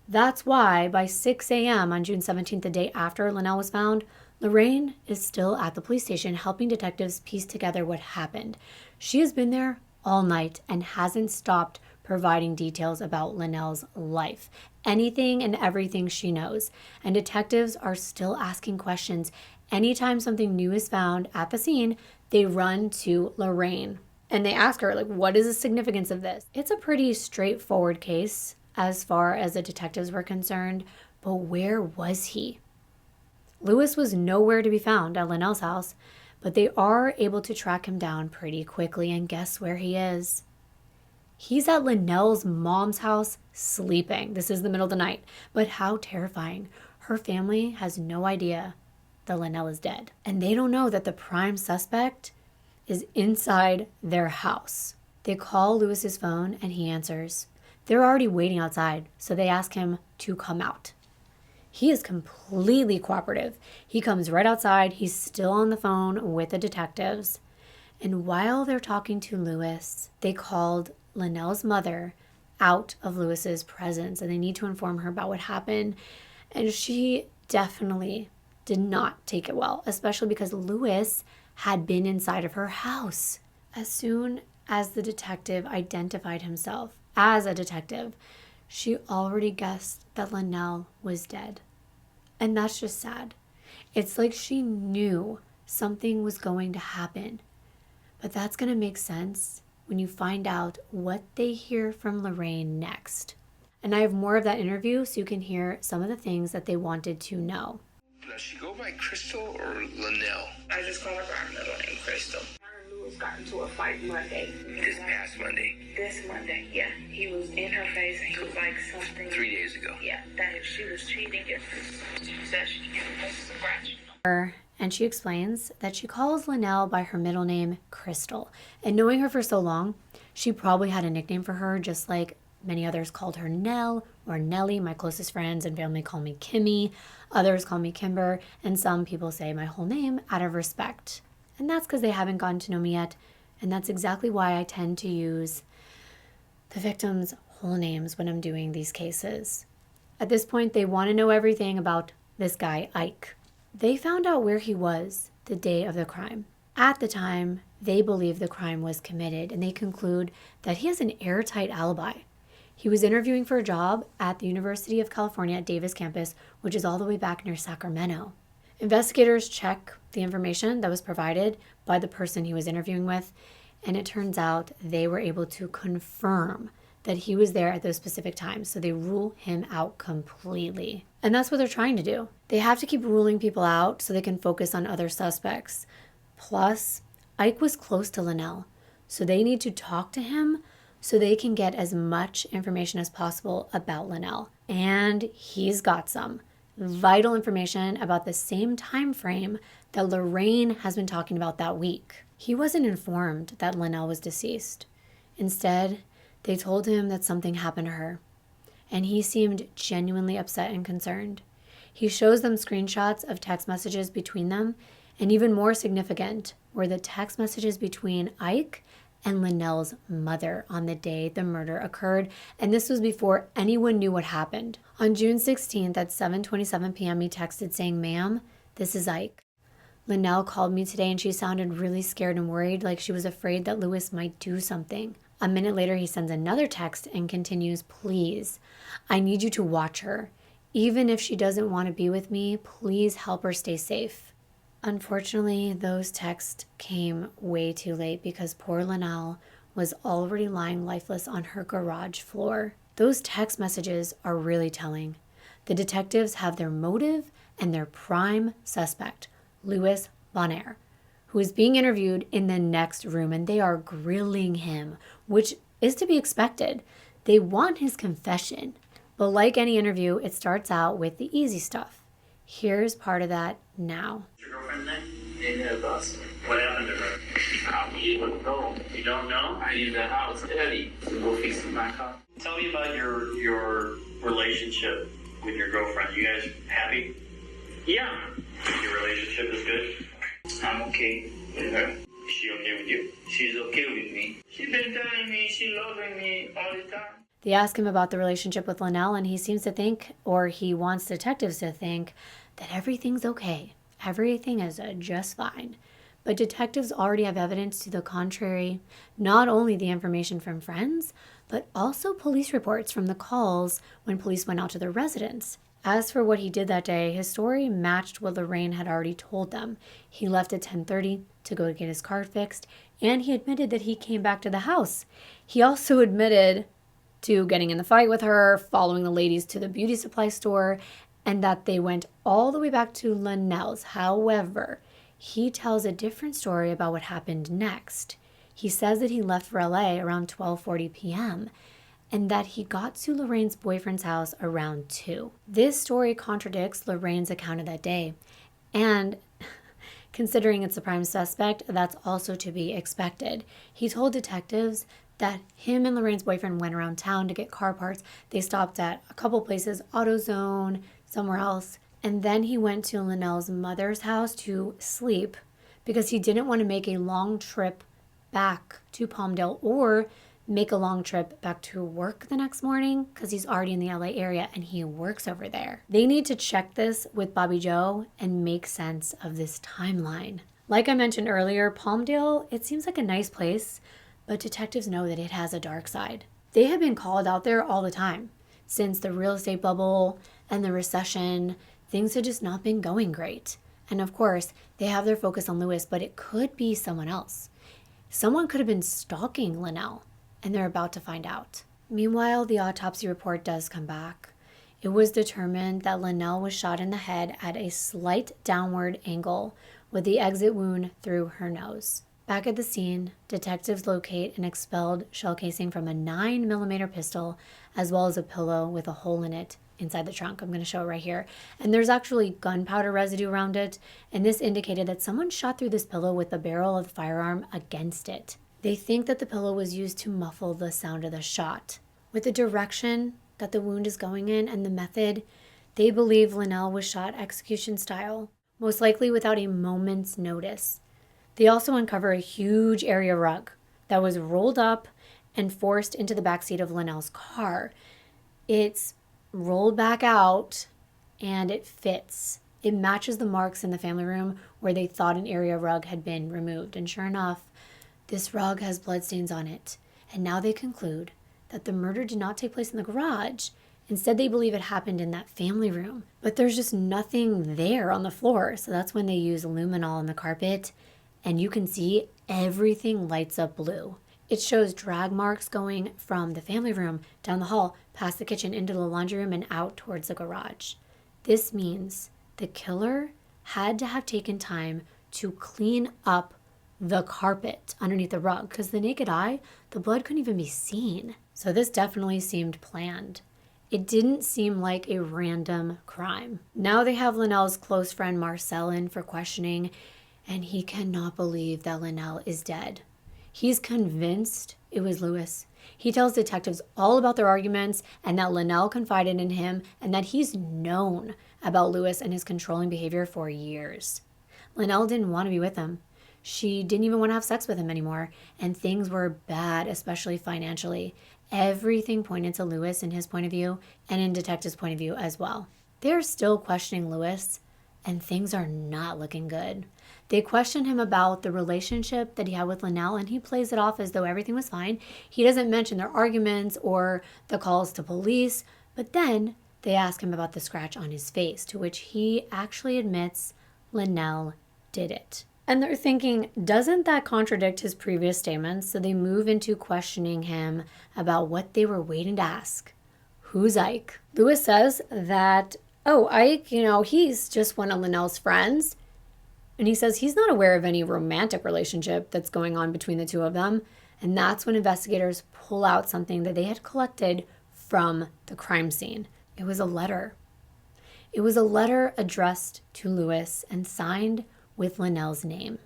That's why by 6 a.m. on June 17th, the day after Lanell was found, Lorraine is still at the police station helping detectives piece together what happened. She has been there all night and hasn't stopped providing details about Lanell's life, anything and everything she knows. And detectives are still asking questions. Anytime something new is found at the scene, they run to Lorraine and they ask her, what is the significance of this? It's a pretty straightforward case as far as the detectives were concerned, but where was he? Louis was nowhere to be found at Lanell's house, but they are able to track him down pretty quickly, and guess where he is? He's at Lanell's mom's house sleeping. This is the middle of the night, but how terrifying. Her family has no idea that Lanell is dead, and they don't know that the prime suspect is inside their house. They call Louis's phone and he answers. They're already waiting outside, so they ask him to come out. He is completely cooperative. He comes right outside. He's still on the phone with the detectives. And while they're talking to Louis, they called Lanell's mother out of Lewis's presence, and they need to inform her about what happened. And she definitely did not take it well, especially because Lewis had been inside of her house. As soon as the detective identified himself as a detective, she already guessed that Lanell was dead. And that's just sad. It's like she knew something was going to happen. But that's going to make sense when you find out what they hear from Lorraine next. And I have more of that interview so you can hear some of the things that they wanted to know. Does she go by Crystal or Lanell? I just call her by her middle name, Crystal. Her and Lewis got into a fight Monday. This past Monday? This Monday, yeah. He was in her face and he was like something. 3 days ago? Yeah, that if she was cheating, if she said she was scratching. And she explains that she calls Lanell by her middle name, Crystal. And knowing her for so long, she probably had a nickname for her, just like many others called her Nell or Nellie. My closest friends and family call me Kimmy. Others call me Kimber. And some people say my whole name out of respect. And that's because they haven't gotten to know me yet. And that's exactly why I tend to use the victims' whole names when I'm doing these cases. At this point, they want to know everything about this guy, Ike. They found out where he was the day of the crime. At the time, they believe the crime was committed, and they conclude that he has an airtight alibi. He was interviewing for a job at the University of California at Davis campus, which is all the way back near Sacramento. Investigators check the information that was provided by the person he was interviewing with, and it turns out they were able to confirm that he was there at those specific times, so they rule him out completely. And that's what they're trying to do. They have to keep ruling people out so they can focus on other suspects. Plus, Ike was close to Lanell, so they need to talk to him so they can get as much information as possible about Lanell. And he's got some vital information about the same time frame that Lorraine has been talking about that week. He wasn't informed that Lanell was deceased. Instead, they told him that something happened to her, and he seemed genuinely upset and concerned. He shows them screenshots of text messages between them, and even more significant were the text messages between Ike and Lanell's mother on the day the murder occurred, and this was before anyone knew what happened. On June 16th at 7:27 p.m., he texted saying, "Ma'am, this is Ike. Lanell called me today and she sounded really scared and worried, like she was afraid that Lewis might do something." A minute later, he sends another text and continues, "Please, I need you to watch her. Even if she doesn't want to be with me, please help her stay safe." Unfortunately, those texts came way too late because poor Lanell was already lying lifeless on her garage floor. Those text messages are really telling. The detectives have their motive and their prime suspect, Louis Bonaire, who is being interviewed in the next room, and they are grilling him, which is to be expected. They want his confession. But like any interview, it starts out with the easy stuff. Here's part of that now. Your girlfriend then? In Boston. What happened to her? You don't know. You don't know? I leave the house early to go fix my car. Tell me about your relationship with your girlfriend. You guys happy? Yeah. Your relationship is good? I'm okay with her. Is she okay with you? She's okay with me. She's been telling me she's loving me all the time. They ask him about the relationship with Lanell, and he seems to think, or he wants detectives to think, that everything's okay. Everything is just fine. But detectives already have evidence to the contrary, not only the information from friends, but also police reports from the calls when police went out to their residence. As for what he did that day, his story matched what Lorraine had already told them. He left at 10:30 to go get his car fixed, and he admitted that he came back to the house. He also admitted to getting in the fight with her, following the ladies to the beauty supply store, and that they went all the way back to Lanell's. However, he tells a different story about what happened next. He says that he left for LA around 12:40 p.m., and that he got to Lorraine's boyfriend's house around 2. This story contradicts Lorraine's account of that day, and considering it's the prime suspect, that's also to be expected. He told detectives that him and Lorraine's boyfriend went around town to get car parts. They stopped at a couple places, AutoZone, somewhere else, and then he went to Lanell's mother's house to sleep because he didn't want to make a long trip back to Palmdale or make a long trip back to work the next morning because he's already in the LA area and he works over there. They need to check this with Bobby Joe and make sense of this timeline. Like I mentioned earlier, Palmdale, it seems like a nice place, but detectives know that it has a dark side. They have been called out there all the time. Since the real estate bubble and the recession, things have just not been going great. And of course, they have their focus on Lewis, but it could be someone else. Someone could have been stalking Lanell, and they're about to find out. Meanwhile, the autopsy report does come back. It was determined that Lanell was shot in the head at a slight downward angle with the exit wound through her nose. Back at the scene, detectives locate an expelled shell casing from a 9mm pistol, as well as a pillow with a hole in it inside the trunk. I'm going to show it right here. And there's actually gunpowder residue around it, and this indicated that someone shot through this pillow with the barrel of the firearm against it. They think that the pillow was used to muffle the sound of the shot. With the direction that the wound is going in and the method, they believe Lanell was shot execution style, most likely without a moment's notice. They also uncover a huge area rug that was rolled up and forced into the backseat of Lanell's car. It's rolled back out and it fits. It matches the marks in the family room where they thought an area rug had been removed. And sure enough, this rug has bloodstains on it. And now they conclude that the murder did not take place in the garage. Instead, they believe it happened in that family room. But there's just nothing there on the floor. So that's when they use luminol on the carpet. And you can see everything lights up blue. It shows drag marks going from the family room down the hall, past the kitchen, into the laundry room, and out towards the garage. This means the killer had to have taken time to clean up the carpet underneath the rug, because the naked eye, the blood couldn't even be seen. So this definitely seemed planned. It didn't seem like a random crime. Now they have Lanell's close friend Marcel in for questioning, and he cannot believe that Lanell is dead. He's convinced it was Lewis. He tells detectives all about their arguments and that Lanell confided in him and that he's known about Lewis and his controlling behavior for years. Lanell didn't want to be with him. She didn't even want to have sex with him anymore, and things were bad, especially financially. Everything pointed to Lewis in his point of view and in detectives' point of view as well. They're still questioning Lewis, and things are not looking good. They question him about the relationship that he had with Lanell, and he plays it off as though everything was fine. He doesn't mention their arguments or the calls to police, but then they ask him about the scratch on his face, to which he actually admits Lanell did it. And they're thinking, doesn't that contradict his previous statements? So they move into questioning him about what they were waiting to ask. Who's Ike? Lewis says that, Ike, he's just one of Lanell's friends. And he says he's not aware of any romantic relationship that's going on between the two of them. And that's when investigators pull out something that they had collected from the crime scene. It was a letter. It was a letter addressed to Lewis and signed with Lanell's name.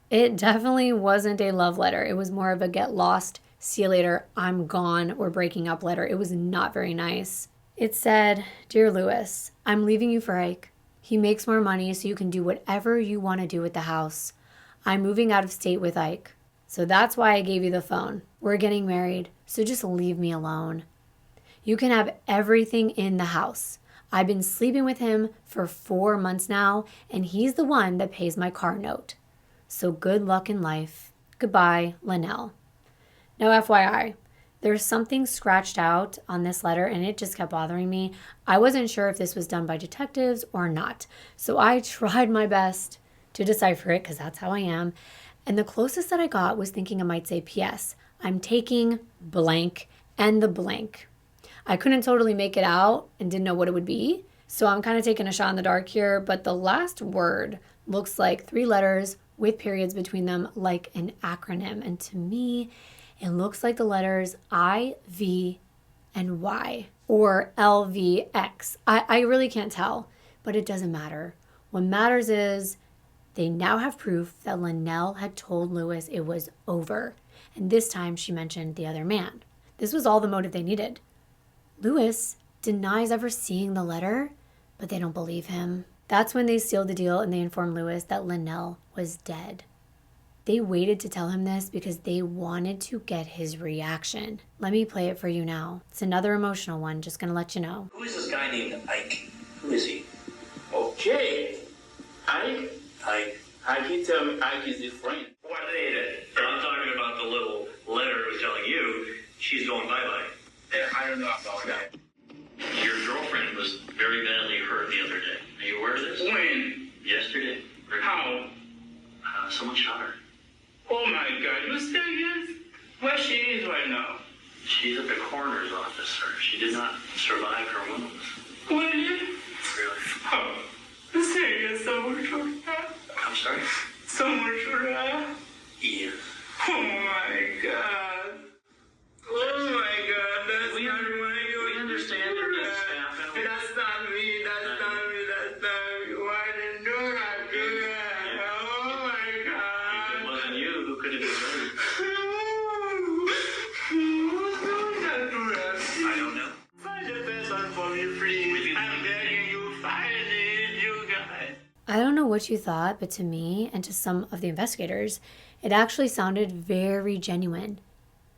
It definitely wasn't a love letter. It was more of a get lost, see you later, I'm gone, we're breaking up letter. It was not very nice. It said, Dear Lewis, I'm leaving you for Ike. He makes more money so you can do whatever you want to do with the house. I'm moving out of state with Ike. So that's why I gave you the phone. We're getting married, so just leave me alone. You can have everything in the house. I've been sleeping with him for 4 months now, and he's the one that pays my car note. So good luck in life. Goodbye, Lanell. Now, FYI, there's something scratched out on this letter, and it just kept bothering me. I wasn't sure if this was done by detectives or not. So I tried my best to decipher it, because that's how I am. And the closest that I got was thinking it might say, P.S. I'm taking blank and the blank. I couldn't totally make it out and didn't know what it would be. So I'm kind of taking a shot in the dark here, but the last word looks like 3 letters with periods between them, like an acronym. And to me, it looks like the letters I, V, and Y, or LVX. I really can't tell, but it doesn't matter. What matters is they now have proof that Lanell had told Lewis it was over. And this time she mentioned the other man. This was all the motive they needed. Lewis denies ever seeing the letter, but they don't believe him. That's when they sealed the deal and they informed Lewis that Lanell was dead. They waited to tell him this because they wanted to get his reaction. Let me play it for you now. It's another emotional one, just gonna let you know. Who is this guy named Ike? Who is he? Okay. Ike? He tell me Ike is his friend. What is it? I'm talking about the little letter it was telling you she's going bye-bye. Yeah, I don't know about that. Your girlfriend was very badly hurt the other day. Are you aware of this? When? Yesterday. How? Someone shot her. Oh my God, you serious? Where she is right now? She's at the coroner's office, sir. She did not survive her wounds. Really? Really? Oh, you serious? Someone shot her? I'm sorry? Someone shot her? Yes. Oh my God. Oh my God, that's not my... We understand that that's happened. That's not me, that's not me. Why didn't you not do that? Oh my God. If it wasn't you, who could have been hurt? I don't know. Find the best one for me, please. I'm begging you, find it, you guys. I don't know what you thought, but to me and to some of the investigators, it actually sounded very genuine.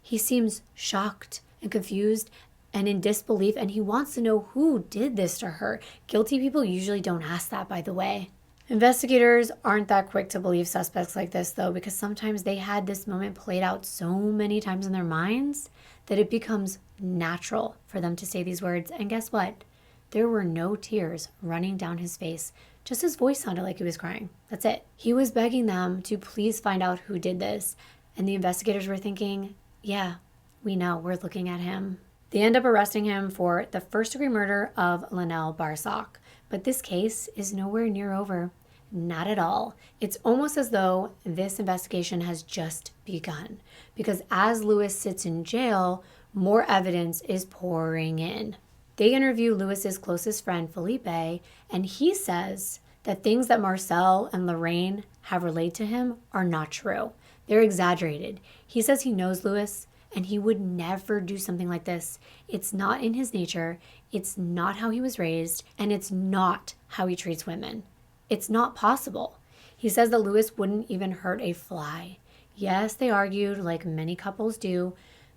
He seems shocked and confused and in disbelief, and he wants to know who did this to her. Guilty people usually don't ask that, by the way. Investigators aren't that quick to believe suspects like this, though, because sometimes they had this moment played out so many times in their minds that it becomes natural for them to say these words. And guess what? There were no tears running down his face. Just his voice sounded like he was crying. That's it. He was begging them to please find out who did this. And the investigators were thinking, yeah, we know, we're looking at him. They end up arresting him for the first-degree murder of Lanell Barsock. But this case is nowhere near over. Not at all. It's almost as though this investigation has just begun. Because as Lewis sits in jail, more evidence is pouring in. They interview Lewis's closest friend, Felipe, and he says that things that Marcel and Lorraine have relayed to him are not true. They're exaggerated. He says he knows Lewis, and he would never do something like this. It's not in his nature, it's not how he was raised, and it's not how he treats women. It's not possible. He says that Lewis wouldn't even hurt a fly. Yes, they argued like many couples do,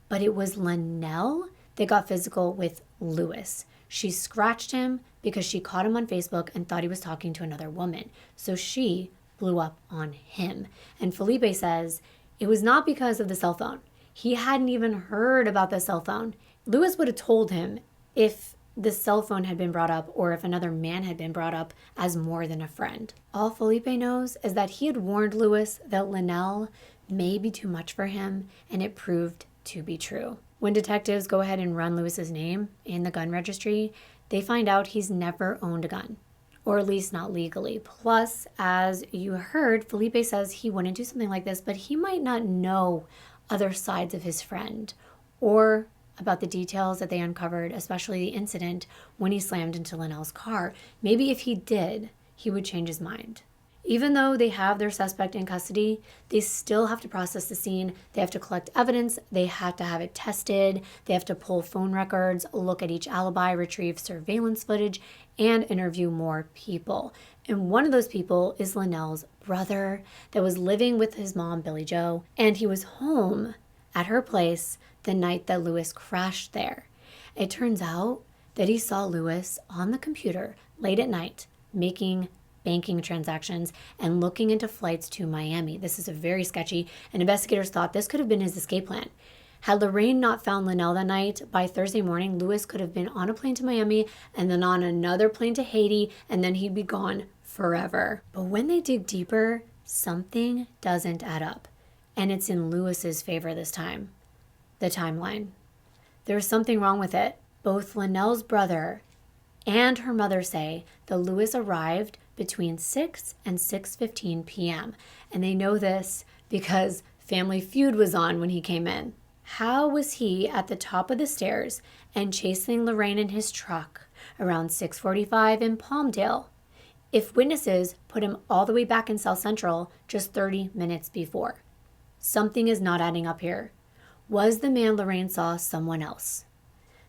but it was Lanell that got physical with Lewis. She scratched him because she caught him on Facebook and thought he was talking to another woman. So she blew up on him. And Felipe says it was not because of the cell phone. He hadn't even heard about the cell phone. Lewis would have told him if the cell phone had been brought up or if another man had been brought up as more than a friend. All Felipe knows is that he had warned Lewis that Lanell may be too much for him, and it proved to be true. When detectives go ahead and run Lewis's name in the gun registry, they find out he's never owned a gun, or at least not legally. Plus, as you heard, Felipe says he wouldn't do something like this, but he might not know other sides of his friend or about the details that they uncovered, especially the incident when he slammed into Lanell's car. Maybe if he did, he would change his mind. Even though they have their suspect in custody, they still have to process the scene. They have to collect evidence. They have to have it tested. They have to pull phone records, look at each alibi, retrieve surveillance footage, and interview more people. And one of those people is Lanell's brother that was living with his mom, Billy Joe, and he was home at her place the night that Lewis crashed there. It turns out that he saw Lewis on the computer late at night making banking transactions and looking into flights to Miami. This is very sketchy, and investigators thought this could have been his escape plan. Had Lorraine not found Lanell that night, by Thursday morning, Lewis could have been on a plane to Miami and then on another plane to Haiti, and then he'd be gone forever. But when they dig deeper, something doesn't add up, and it's in Lewis's favor this time. The timeline. There's something wrong with it. Both Lanell's brother and her mother say that Lewis arrived between 6 and 6:15 p.m. And they know this because Family Feud was on when he came in. How was he at the top of the stairs and chasing Lorraine in his truck around 6:45 in Palmdale if witnesses put him all the way back in South Central just 30 minutes before? Something is not adding up here. Was the man Lorraine saw someone else?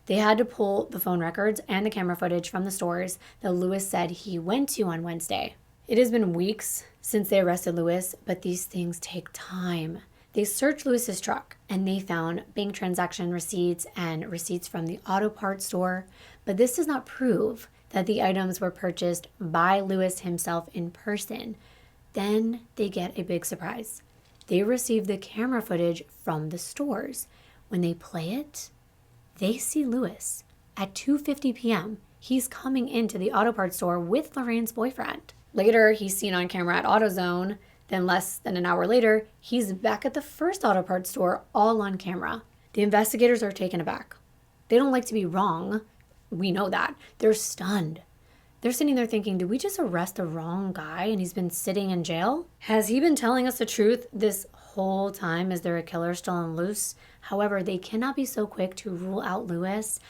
They had to pull the phone records and the camera footage from the stores that Lewis said he went to on Wednesday. It has been weeks since they arrested Lewis, but these things take time. They searched Lewis's truck and they found bank transaction receipts and receipts from the auto parts store, but this does not prove that the items were purchased by Lewis himself in person. Then they get a big surprise. They receive the camera footage from the stores. When they play it, they see Lewis at 2:50 p.m. He's coming into the auto parts store with Lorraine's boyfriend. Later, he's seen on camera at AutoZone. Then less than an hour later, he's back at the first auto parts store, all on camera. The investigators are taken aback. They don't like to be wrong. We know that. They're stunned. They're sitting there thinking, did we just arrest the wrong guy and he's been sitting in jail? Has he been telling us the truth this whole time? Is there a killer still on loose? However, they cannot be so quick to rule out Lewis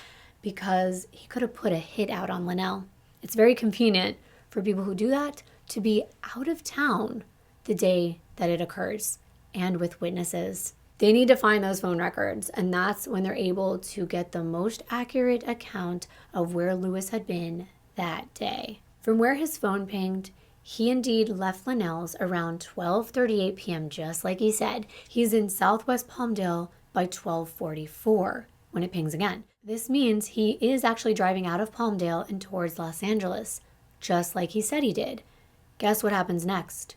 because he could have put a hit out on Lanell. It's very convenient for people who do that to be out of town the day that it occurs and with witnesses. They need to find those phone records, and that's when they're able to get the most accurate account of where Lewis had been that day. From where his phone pinged, he indeed left Lanell's around 12:38 p.m., just like he said. He's in Southwest Palmdale by 12:44 when it pings again. This means he is actually driving out of Palmdale and towards Los Angeles, just like he said he did. Guess what happens next?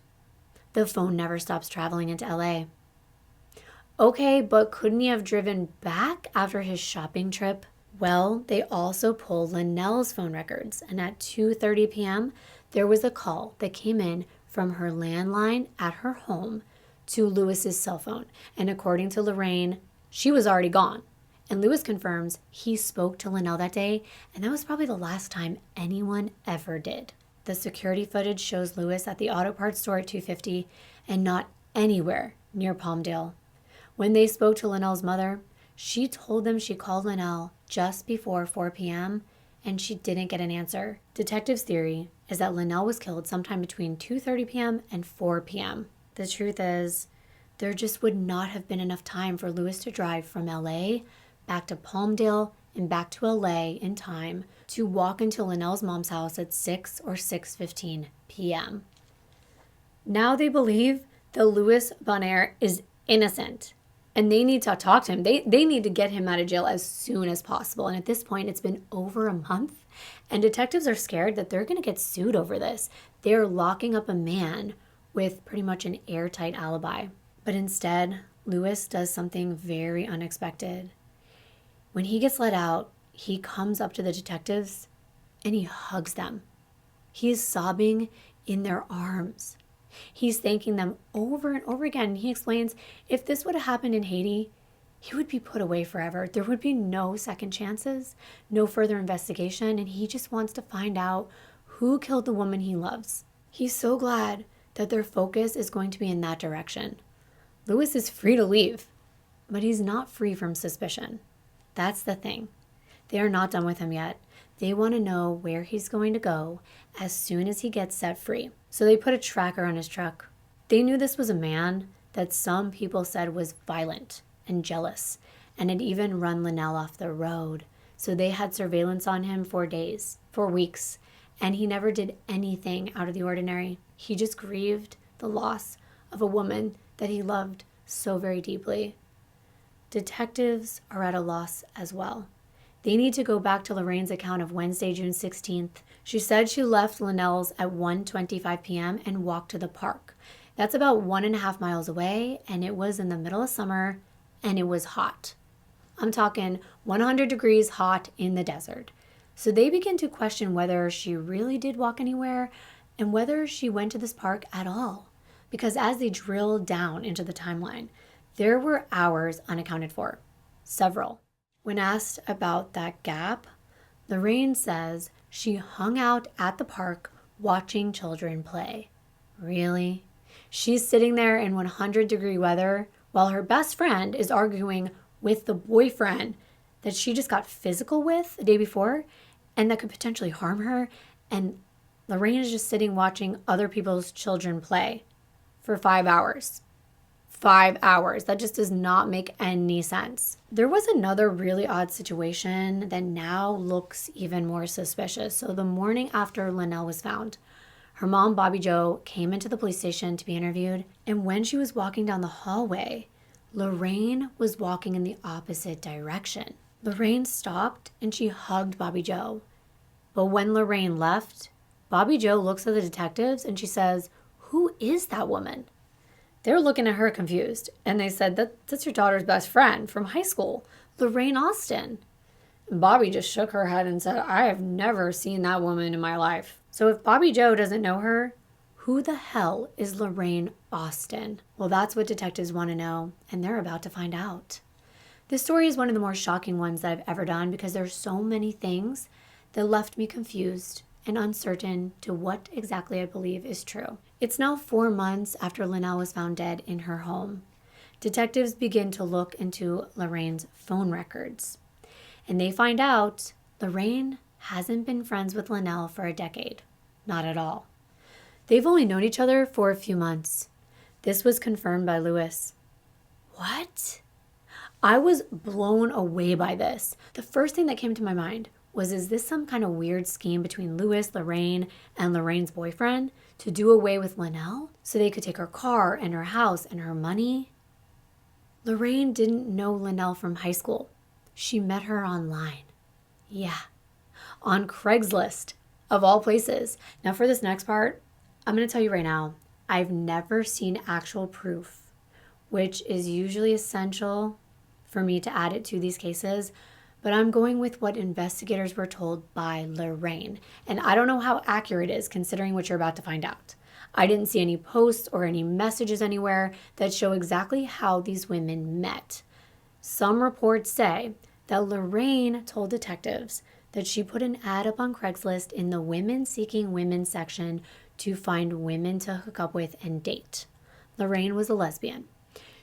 The phone never stops traveling into LA. Okay, but couldn't he have driven back after his shopping trip? Well, they also pulled Lanell's phone records, and at 2:30 p.m., there was a call that came in from her landline at her home to Lewis's cell phone. And according to Lorraine, she was already gone. And Lewis confirms he spoke to Lanell that day, and that was probably the last time anyone ever did. The security footage shows Lewis at the auto parts store at 2:50 and not anywhere near Palmdale. When they spoke to Lanell's mother, she told them she called Lanell just before 4 p.m. and she didn't get an answer. Detectives' theory is that Lanell was killed sometime between 2:30 p.m. and 4 p.m. The truth is, there just would not have been enough time for Lewis to drive from LA back to Palmdale and back to LA in time to walk into Lanell's mom's house at 6 or 6:15 p.m. Now they believe that Louis Bonaire is innocent and they need to talk to him. They need to get him out of jail as soon as possible. And at this point, it's been over a month and detectives are scared that they're going to get sued over this. They're locking up a man with pretty much an airtight alibi. But instead, Lewis does something very unexpected. When he gets let out, he comes up to the detectives and he hugs them. He is sobbing in their arms. He's thanking them over and over again. He explains if this would have happened in Haiti, he would be put away forever. There would be no second chances, no further investigation, and he just wants to find out who killed the woman he loves. He's so glad that their focus is going to be in that direction. Lewis is free to leave, but he's not free from suspicion. That's the thing. They are not done with him yet. They want to know where he's going to go as soon as he gets set free. So they put a tracker on his truck. They knew this was a man that some people said was violent and jealous and had even run Lanell off the road. So they had surveillance on him for days, for weeks, and he never did anything out of the ordinary. He just grieved the loss of a woman that he loved so very deeply. Detectives are at a loss as well. They need to go back to Lorraine's account of Wednesday, June 16th. She said she left Lanell's at 1:25 p.m. and walked to the park. That's about 1.5 miles away, and it was in the middle of summer, and it was hot. I'm talking 100 degrees hot in the desert. So they begin to question whether she really did walk anywhere and whether she went to this park at all. Because as they drill down into the timeline, there were hours unaccounted for. Several. When asked about that gap, Lorraine says she hung out at the park watching children play. Really? She's sitting there in 100-degree weather while her best friend is arguing with the boyfriend that she just got physical with the day before and that could potentially harm her. And Lorraine is just sitting watching other people's children play for 5 hours. 5 hours. That just does not make any sense. There was another really odd situation that now looks even more suspicious. So the morning after Lanell was found, Her mom, Bobby Jo, came into the police station to be interviewed, and when she was walking down the hallway, Lorraine was walking in the opposite direction. Lorraine stopped and she hugged Bobby Jo. But when Lorraine left, Bobby Jo looks at the detectives and she says, "Who is that woman?" They're looking at her confused, and they said, that's your daughter's best friend from high school, Lorraine Austin. And Bobby just shook her head and said, "I have never seen that woman in my life." So if Bobby Jo doesn't know her, who the hell is Lorraine Austin? Well, that's what detectives want to know, and they're about to find out. This story is one of the more shocking ones that I've ever done because there's so many things that left me confused and uncertain to what exactly I believe is true. It's now 4 months after Lanell was found dead in her home. Detectives begin to look into Lorraine's phone records, and they find out Lorraine hasn't been friends with Lanell for a decade. Not at all. They've only known each other for a few months. This was confirmed by Lewis. What? I was blown away by this. The first thing that came to my mind was, is this some kind of weird scheme between Lewis, Lorraine, and Lorraine's boyfriend to do away with Lanell so they could take her car and her house and her money? Lorraine didn't know Lanell from high school. She met her online. Yeah, on Craigslist, of all places. Now for this next part, I'm going to tell you right now, I've never seen actual proof, which is usually essential for me to add it to these cases, but I'm going with what investigators were told by Lorraine. And I don't know how accurate it is considering what you're about to find out. I didn't see any posts or any messages anywhere that show exactly how these women met. Some reports say that Lorraine told detectives that she put an ad up on Craigslist in the Women Seeking Women section to find women to hook up with and date. Lorraine was a lesbian.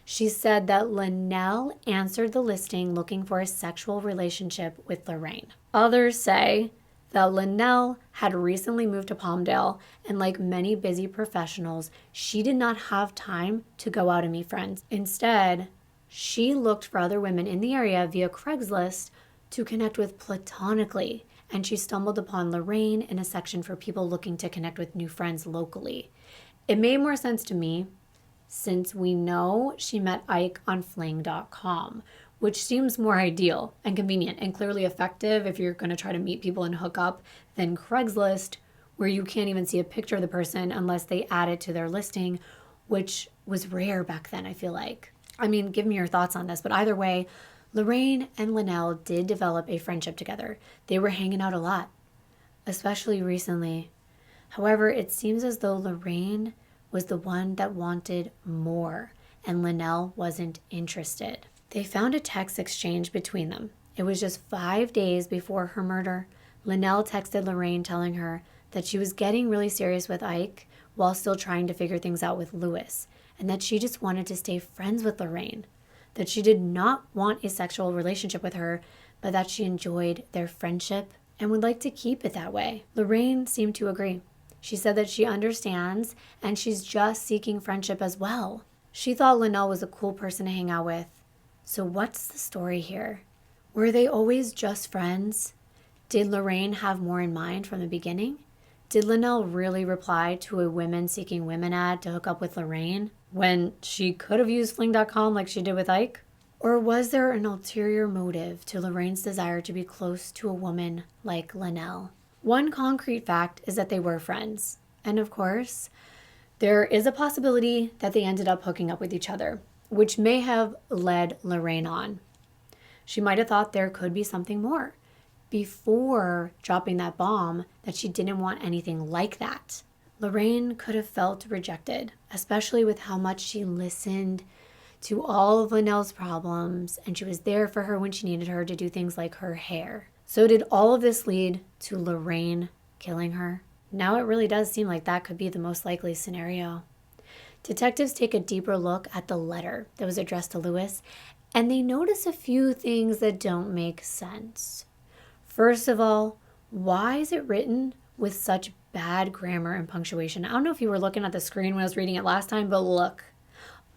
She said that Lanell answered the listing looking for a sexual relationship with Lorraine. Others say that Lanell had recently moved to Palmdale, and like many busy professionals, she did not have time to go out and meet friends. Instead, she looked for other women in the area via Craigslist to connect with platonically, and she stumbled upon Lorraine in a section for people looking to connect with new friends locally. It made more sense to me since we know she met Ike on fling.com, which seems more ideal and convenient and clearly effective if you're going to try to meet people and hook up than Craigslist, where you can't even see a picture of the person unless they add it to their listing, which was rare back then, I feel like. I mean, give me your thoughts on this, but either way, Lorraine and Lanell did develop a friendship together. They were hanging out a lot, especially recently. However, it seems as though Lorraine was the one that wanted more, and Lanell wasn't interested. They found a text exchange between them. It was just 5 days before her murder. Lanell texted Lorraine telling her that she was getting really serious with Ike while still trying to figure things out with Lewis, and that she just wanted to stay friends with Lorraine, that she did not want a sexual relationship with her, but that she enjoyed their friendship and would like to keep it that way. Lorraine seemed to agree. She said that she understands and she's just seeking friendship as well. She thought Lanell was a cool person to hang out with. So what's the story here? Were they always just friends? Did Lorraine have more in mind from the beginning? Did Lanell really reply to a Women Seeking Women ad to hook up with Lorraine when she could have used fling.com like she did with Ike? Or was there an ulterior motive to Lorraine's desire to be close to a woman like Lanell? One concrete fact is that they were friends. And of course, there is a possibility that they ended up hooking up with each other, which may have led Lorraine on. She might have thought there could be something more before dropping that bomb, that she didn't want anything like that. Lorraine could have felt rejected, especially with how much she listened to all of Lanell's problems, and she was there for her when she needed her to do things like her hair. So did all of this lead to Lorraine killing her? Now it really does seem like that could be the most likely scenario. Detectives take a deeper look at the letter that was addressed to Lewis, and they notice a few things that don't make sense. First of all, why is it written with such bad grammar and punctuation? I don't know if you were looking at the screen when I was reading it last time, but look.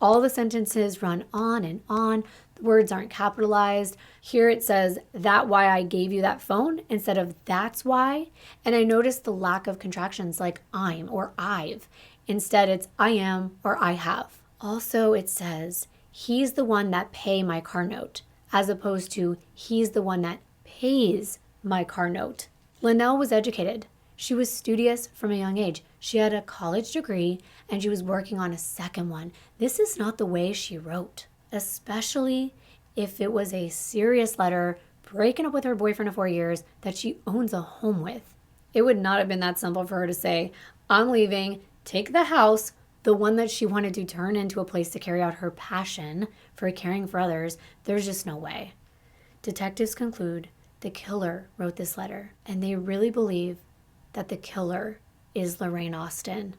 All the sentences run on and on. The words aren't capitalized. Here it says, that why I gave you that phone instead of that's why. And I noticed the lack of contractions like I'm or I've. Instead, it's I am or I have. Also, it says, he's the one that pay my car note, as opposed to he's the one that pays my car note. Lanell was educated. She was studious from a young age. She had a college degree and she was working on a second one. This is not the way she wrote, especially if it was a serious letter breaking up with her boyfriend of 4 years that she owns a home with. It would not have been that simple for her to say, I'm leaving, take the house, the one that she wanted to turn into a place to carry out her passion for caring for others. There's just no way. Detectives conclude the killer wrote this letter, and they really believe that the killer is Lorraine Austin.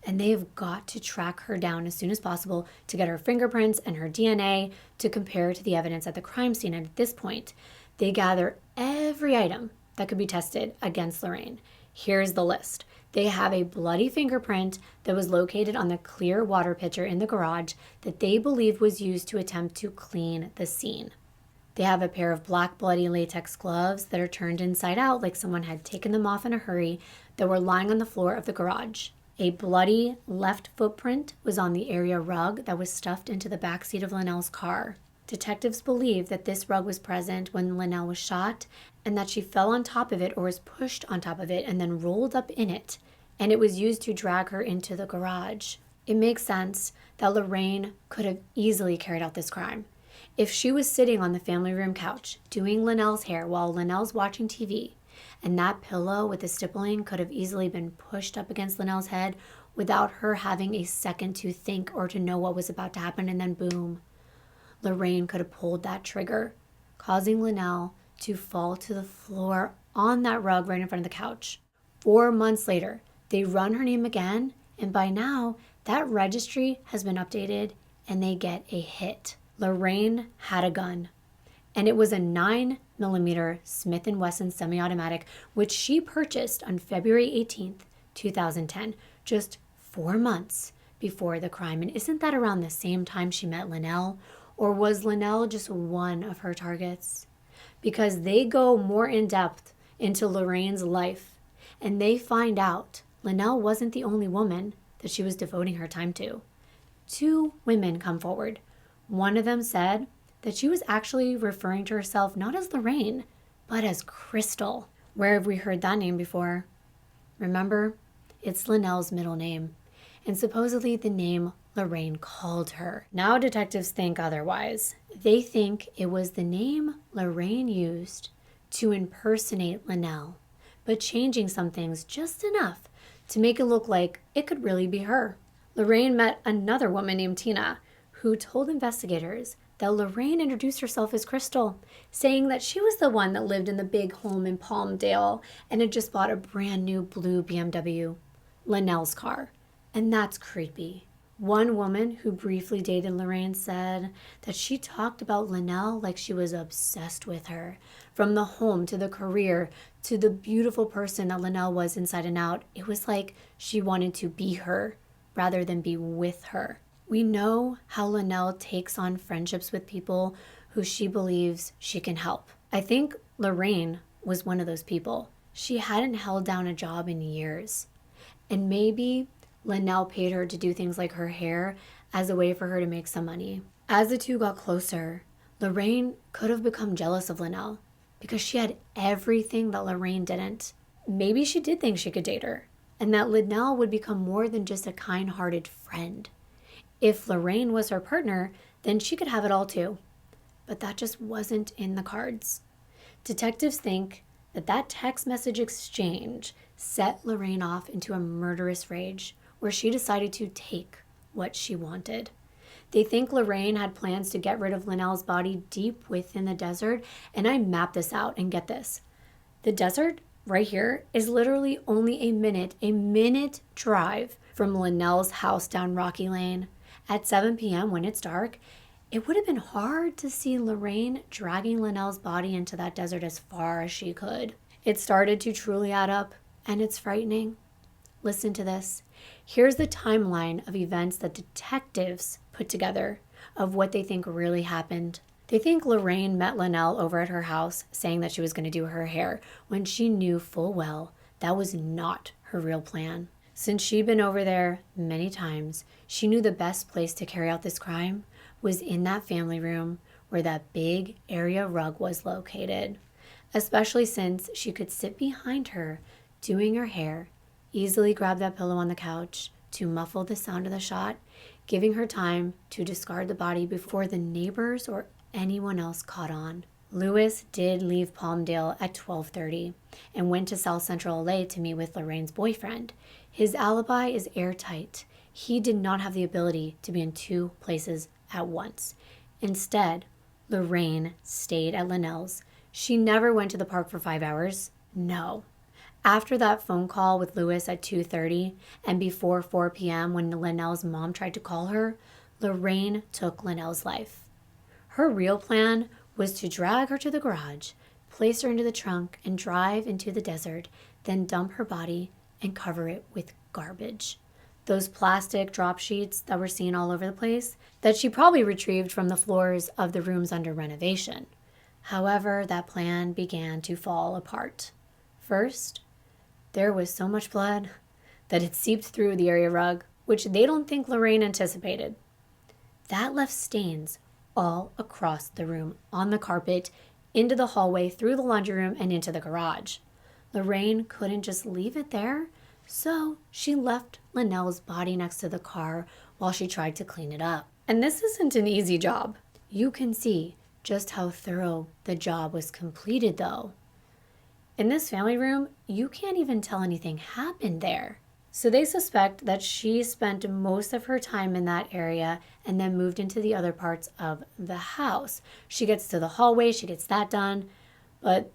And they've got to track her down as soon as possible to get her fingerprints and her DNA to compare to the evidence at the crime scene. And at this point, they gather every item that could be tested against Lorraine. Here's the list. They have a bloody fingerprint that was located on the clear water pitcher in the garage that they believe was used to attempt to clean the scene. They have a pair of black bloody latex gloves that are turned inside out like someone had taken them off in a hurry that were lying on the floor of the garage. A bloody left footprint was on the area rug that was stuffed into the backseat of Lanell's car. Detectives believe that this rug was present when Lanell was shot and that she fell on top of it or was pushed on top of it and then rolled up in it, and it was used to drag her into the garage. It makes sense that Lorraine could have easily carried out this crime. If she was sitting on the family room couch doing Lanell's hair while Lanell's watching TV, and that pillow with the stippling could have easily been pushed up against Lanell's head without her having a second to think or to know what was about to happen, and then boom, Lorraine could have pulled that trigger, causing Lanell to fall to the floor on that rug right in front of the couch. 4 months later, they run her name again, and by now, that registry has been updated and they get a hit. Lorraine had a gun, and it was a 9mm Smith & Wesson semi-automatic, which she purchased on February 18th, 2010, just 4 months before the crime. And isn't that around the same time she met Lanell? Or was Lanell just one of her targets? Because they go more in depth into Lorraine's life, and they find out Lanell wasn't the only woman that she was devoting her time to. 2 women come forward. One of them said that she was actually referring to herself not as Lorraine, but as Crystal. Where have we heard that name before? Remember, it's Lanell's middle name, and supposedly the name Lorraine called her. Now detectives think otherwise. They think it was the name Lorraine used to impersonate Lanell, but changing some things just enough to make it look like it could really be her. Lorraine met another woman named Tina, who told investigators that Lorraine introduced herself as Crystal, saying that she was the one that lived in the big home in Palmdale and had just bought a brand new blue BMW, Lanell's car. And that's creepy. One woman who briefly dated Lorraine said that she talked about Lanell like she was obsessed with her. From the home to the career to the beautiful person that Lanell was inside and out, it was like she wanted to be her rather than be with her. We know how Lanell takes on friendships with people who she believes she can help. I think Lorraine was one of those people. She hadn't held down a job in years. And maybe Lanell paid her to do things like her hair as a way for her to make some money. As the two got closer, Lorraine could have become jealous of Lanell because she had everything that Lorraine didn't. Maybe she did think she could date her, and that Lanell would become more than just a kind-hearted friend. If Lorraine was her partner, then she could have it all too. But that just wasn't in the cards. Detectives think that that text message exchange set Lorraine off into a murderous rage where she decided to take what she wanted. They think Lorraine had plans to get rid of Lanell's body deep within the desert, and I mapped this out, and get this. The desert right here is literally only a minute drive from Lanell's house down Rocky Lane. At 7 p.m. when it's dark, it would have been hard to see Lorraine dragging Lanell's body into that desert as far as she could. It started to truly add up, and it's frightening. Listen to this. Here's the timeline of events that detectives put together of what they think really happened. They think Lorraine met Lanell over at her house saying that she was going to do her hair when she knew full well that was not her real plan. Since she'd been over there many times, she knew the best place to carry out this crime was in that family room where that big area rug was located, especially since she could sit behind her doing her hair, easily grab that pillow on the couch to muffle the sound of the shot, giving her time to discard the body before the neighbors or anyone else caught on. Lewis did leave Palmdale at 12:30 and went to South Central LA to meet with Lorraine's boyfriend. His alibi is airtight. He did not have the ability to be in two places at once. Instead, Lorraine stayed at Lanell's. She never went to the park for 5 hours. No. After that phone call with Lewis at 2:30 and before 4 p.m. when Lanell's mom tried to call her, Lorraine took Lanell's life. Her real plan was to drag her to the garage, place her into the trunk, and drive into the desert, then dump her body and cover it with garbage. Those plastic drop sheets that were seen all over the place that she probably retrieved from the floors of the rooms under renovation. However, that plan began to fall apart. First, there was so much blood that it seeped through the area rug, which they don't think Lorraine anticipated. That left stains all across the room, on the carpet, into the hallway, through the laundry room, and into the garage. Lorraine couldn't just leave it there, so she left Lanell's body next to the car while she tried to clean it up. And this isn't an easy job. You can see just how thorough the job was completed, though. In this family room, you can't even tell anything happened there. So they suspect that she spent most of her time in that area and then moved into the other parts of the house. She gets to the hallway, she gets that done, but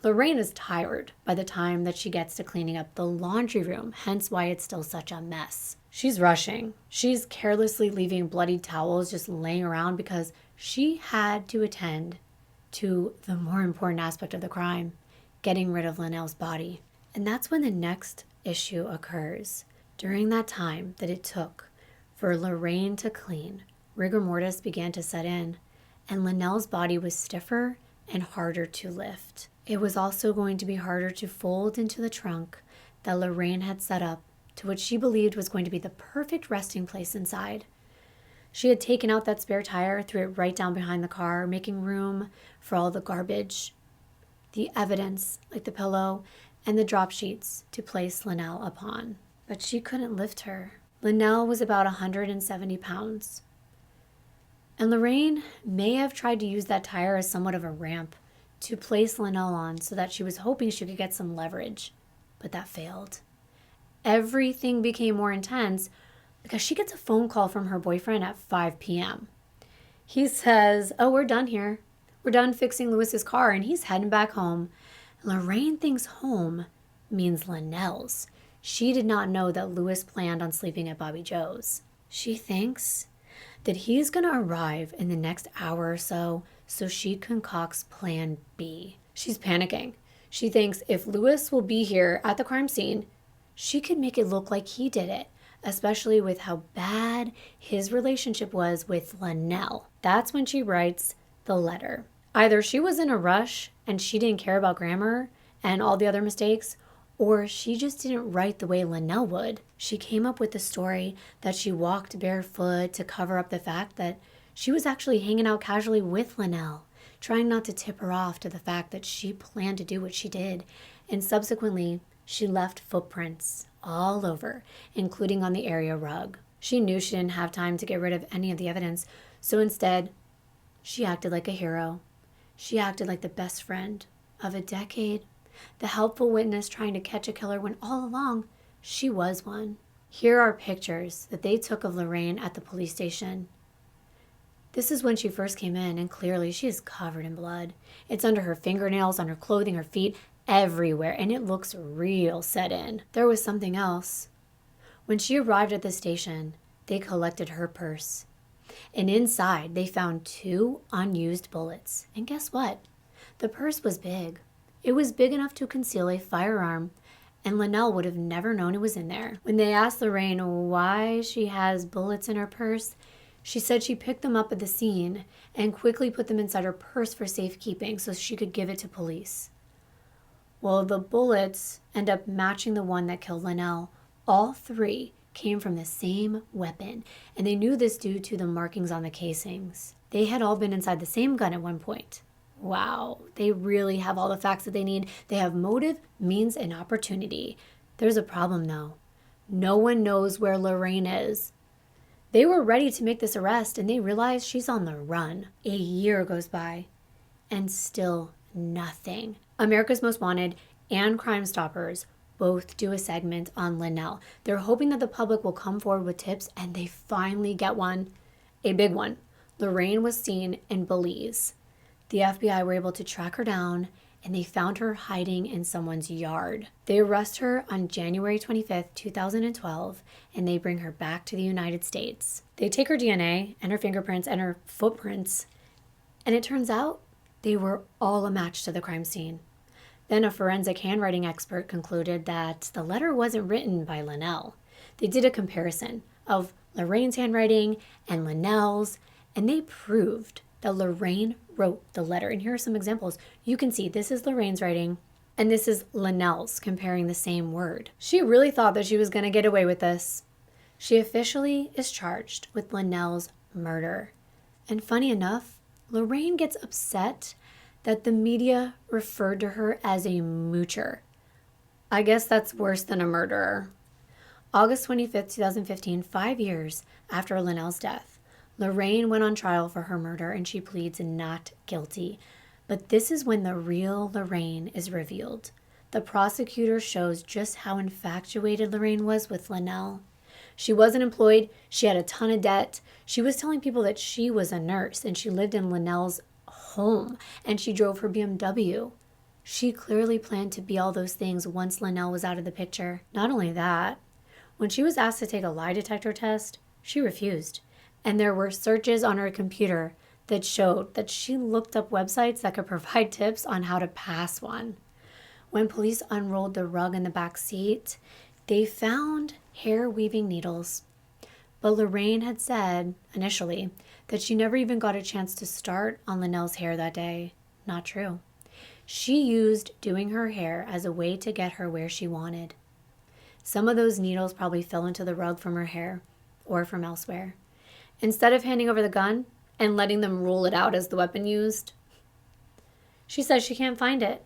Lorraine is tired by the time that she gets to cleaning up the laundry room, hence why it's still such a mess. She's rushing. She's carelessly leaving bloody towels just laying around because she had to attend to the more important aspect of the crime, getting rid of Lanell's body. And that's when the next issue occurs. During that time that it took for Lorraine to clean, rigor mortis began to set in, and Lanell's body was stiffer and harder to lift. It was also going to be harder to fold into the trunk that Lorraine had set up to what she believed was going to be the perfect resting place inside. She had taken out that spare tire, threw it right down behind the car, making room for all the garbage, the evidence, like the pillow, and the drop sheets to place Lanell upon. But she couldn't lift her. Lanell was about 170 pounds. And Lorraine may have tried to use that tire as somewhat of a ramp to place Lanell on so that she was hoping she could get some leverage. But that failed. Everything became more intense because she gets a phone call from her boyfriend at 5 p.m. He says, "Oh, we're done here. We're done fixing Lewis's car," and he's heading back home. Lorraine thinks home means Lanell's. She did not know that Lewis planned on sleeping at Bobby Joe's. She thinks that he's going to arrive in the next hour or so she concocts plan B. She's panicking. She thinks if Lewis will be here at the crime scene, she could make it look like he did it, especially with how bad his relationship was with Lanell. That's when she writes the letter. Either she was in a rush and she didn't care about grammar and all the other mistakes, or she just didn't write the way Lanell would. She came up with the story that she walked barefoot to cover up the fact that she was actually hanging out casually with Lanell, trying not to tip her off to the fact that she planned to do what she did, and subsequently she left footprints all over, including on the area rug. She knew she didn't have time to get rid of any of the evidence, so instead, she acted like a hero. She acted like the best friend of a decade, the helpful witness trying to catch a killer when all along she was one. Here are pictures that they took of Lorraine at the police station. This is when she first came in, and clearly she is covered in blood. It's under her fingernails, on her clothing, her feet, everywhere, and it looks real set in. There was something else. When she arrived at the station, they collected her purse. And inside, they found 2 unused bullets. And guess what? The purse was big. It was big enough to conceal a firearm, and Lanell would have never known it was in there. When they asked Lorraine why she has bullets in her purse, She said she picked them up at the scene and quickly put them inside her purse for safekeeping so she could give it to police. Well, the bullets end up matching the one that killed Lanell. All three came from the same weapon, and they knew this due to the markings on the casings. They had all been inside the same gun at one point. Wow, they really have all the facts that they need. They have motive, means, and opportunity. There's a problem, though. No one knows where Lorraine is. They were ready to make this arrest, and they realize she's on the run. A year goes by, and still nothing. America's Most Wanted and Crime Stoppers both do a segment on Lanell. They're hoping that the public will come forward with tips, and they finally get one. A big one. Lorraine was seen in Belize. The FBI were able to track her down, and they found her hiding in someone's yard. They arrest her on January 25th, 2012, and they bring her back to the United States. They take her DNA and her fingerprints and her footprints, and it turns out they were all a match to the crime scene. Then a forensic handwriting expert concluded that the letter wasn't written by Lanell. They did a comparison of Lorraine's handwriting and Lanell's, and they proved that Lorraine wrote the letter. And here are some examples. You can see this is Lorraine's writing, and this is Lanell's, comparing the same word. She really thought that she was going to get away with this. She officially is charged with Lanell's murder. And funny enough, Lorraine gets upset that the media referred to her as a moocher. I guess that's worse than a murderer. August 25th, 2015, 5 years after Lanell's death, Lorraine went on trial for her murder and she pleads not guilty. But this is when the real Lorraine is revealed. The prosecutor shows just how infatuated Lorraine was with Lanell. She wasn't employed. She had a ton of debt. She was telling people that she was a nurse and she lived in Lanell's home and she drove her BMW. She clearly planned to be all those things once Lanell was out of the picture. Not only that, when she was asked to take a lie detector test, she refused. And there were searches on her computer that showed that she looked up websites that could provide tips on how to pass one. When police unrolled the rug in the back seat, they found hair weaving needles. But Lorraine had said, initially, that she never even got a chance to start on Lanell's hair that day. Not true. She used doing her hair as a way to get her where she wanted. Some of those needles probably fell into the rug from her hair or from elsewhere. Instead of handing over the gun and letting them rule it out as the weapon used, she says she can't find it.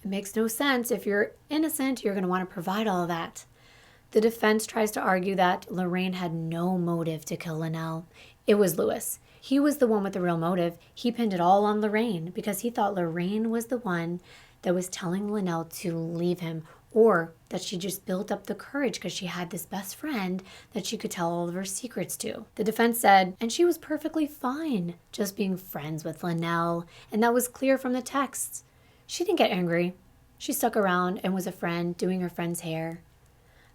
It makes no sense. If you're innocent, you're going to want to provide all of that. The defense tries to argue that Lorraine had no motive to kill Lanell. It was Lewis. He was the one with the real motive. He pinned it all on Lorraine because he thought Lorraine was the one that was telling Lanell to leave him, or that she just built up the courage because she had this best friend that she could tell all of her secrets to. The defense said, and she was perfectly fine just being friends with Lanell, and that was clear from the texts. She didn't get angry. She stuck around and was a friend doing her friend's hair.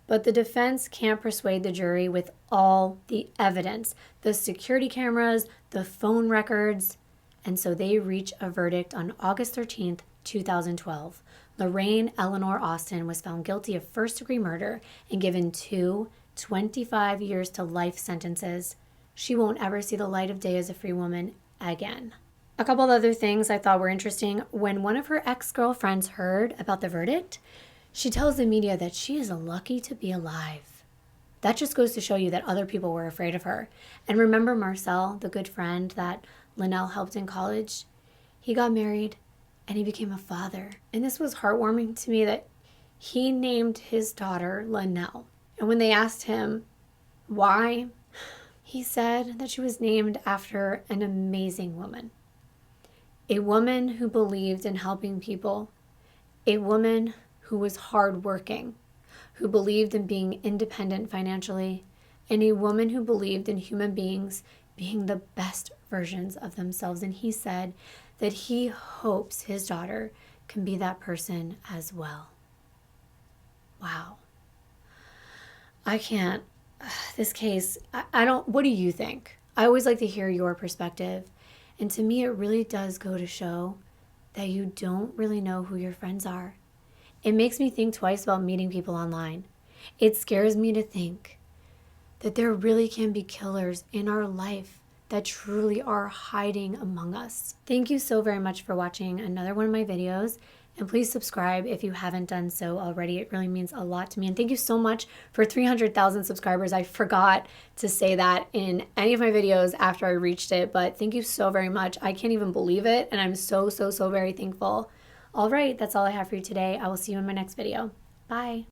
But the defense can't persuade the jury with all the evidence, the security cameras, the phone records, and so they reach a verdict on August 13th, 2012. Lorraine Eleanor Austin was found guilty of first-degree murder and given 2 25 years to life sentences. She won't ever see the light of day as a free woman again. A couple of other things I thought were interesting. When one of her ex-girlfriends heard about the verdict, she tells the media that she is lucky to be alive. That just goes to show you that other people were afraid of her. And remember Marcel, the good friend that Lanell helped in college? He got married and he became a father. And this was heartwarming to me that he named his daughter Lanell. And when they asked him why, he said that she was named after an amazing woman. A woman who believed in helping people. A woman who was hardworking, who believed in being independent financially, and a woman who believed in human beings being the best versions of themselves. And he said that he hopes his daughter can be that person as well. Wow. I can't. This case, I don't, what do you think? I always like to hear your perspective. And to me, it really does go to show that you don't really know who your friends are. It makes me think twice about meeting people online. It scares me to think that there really can be killers in our life that truly are hiding among us. Thank you so very much for watching another one of my videos. And please subscribe if you haven't done so already. It really means a lot to me. And thank you so much for 300,000 subscribers. I forgot to say that in any of my videos after I reached it, but thank you so very much. I can't even believe it, and I'm so very thankful. All right, that's all I have for you today. I will see you in my next video. Bye.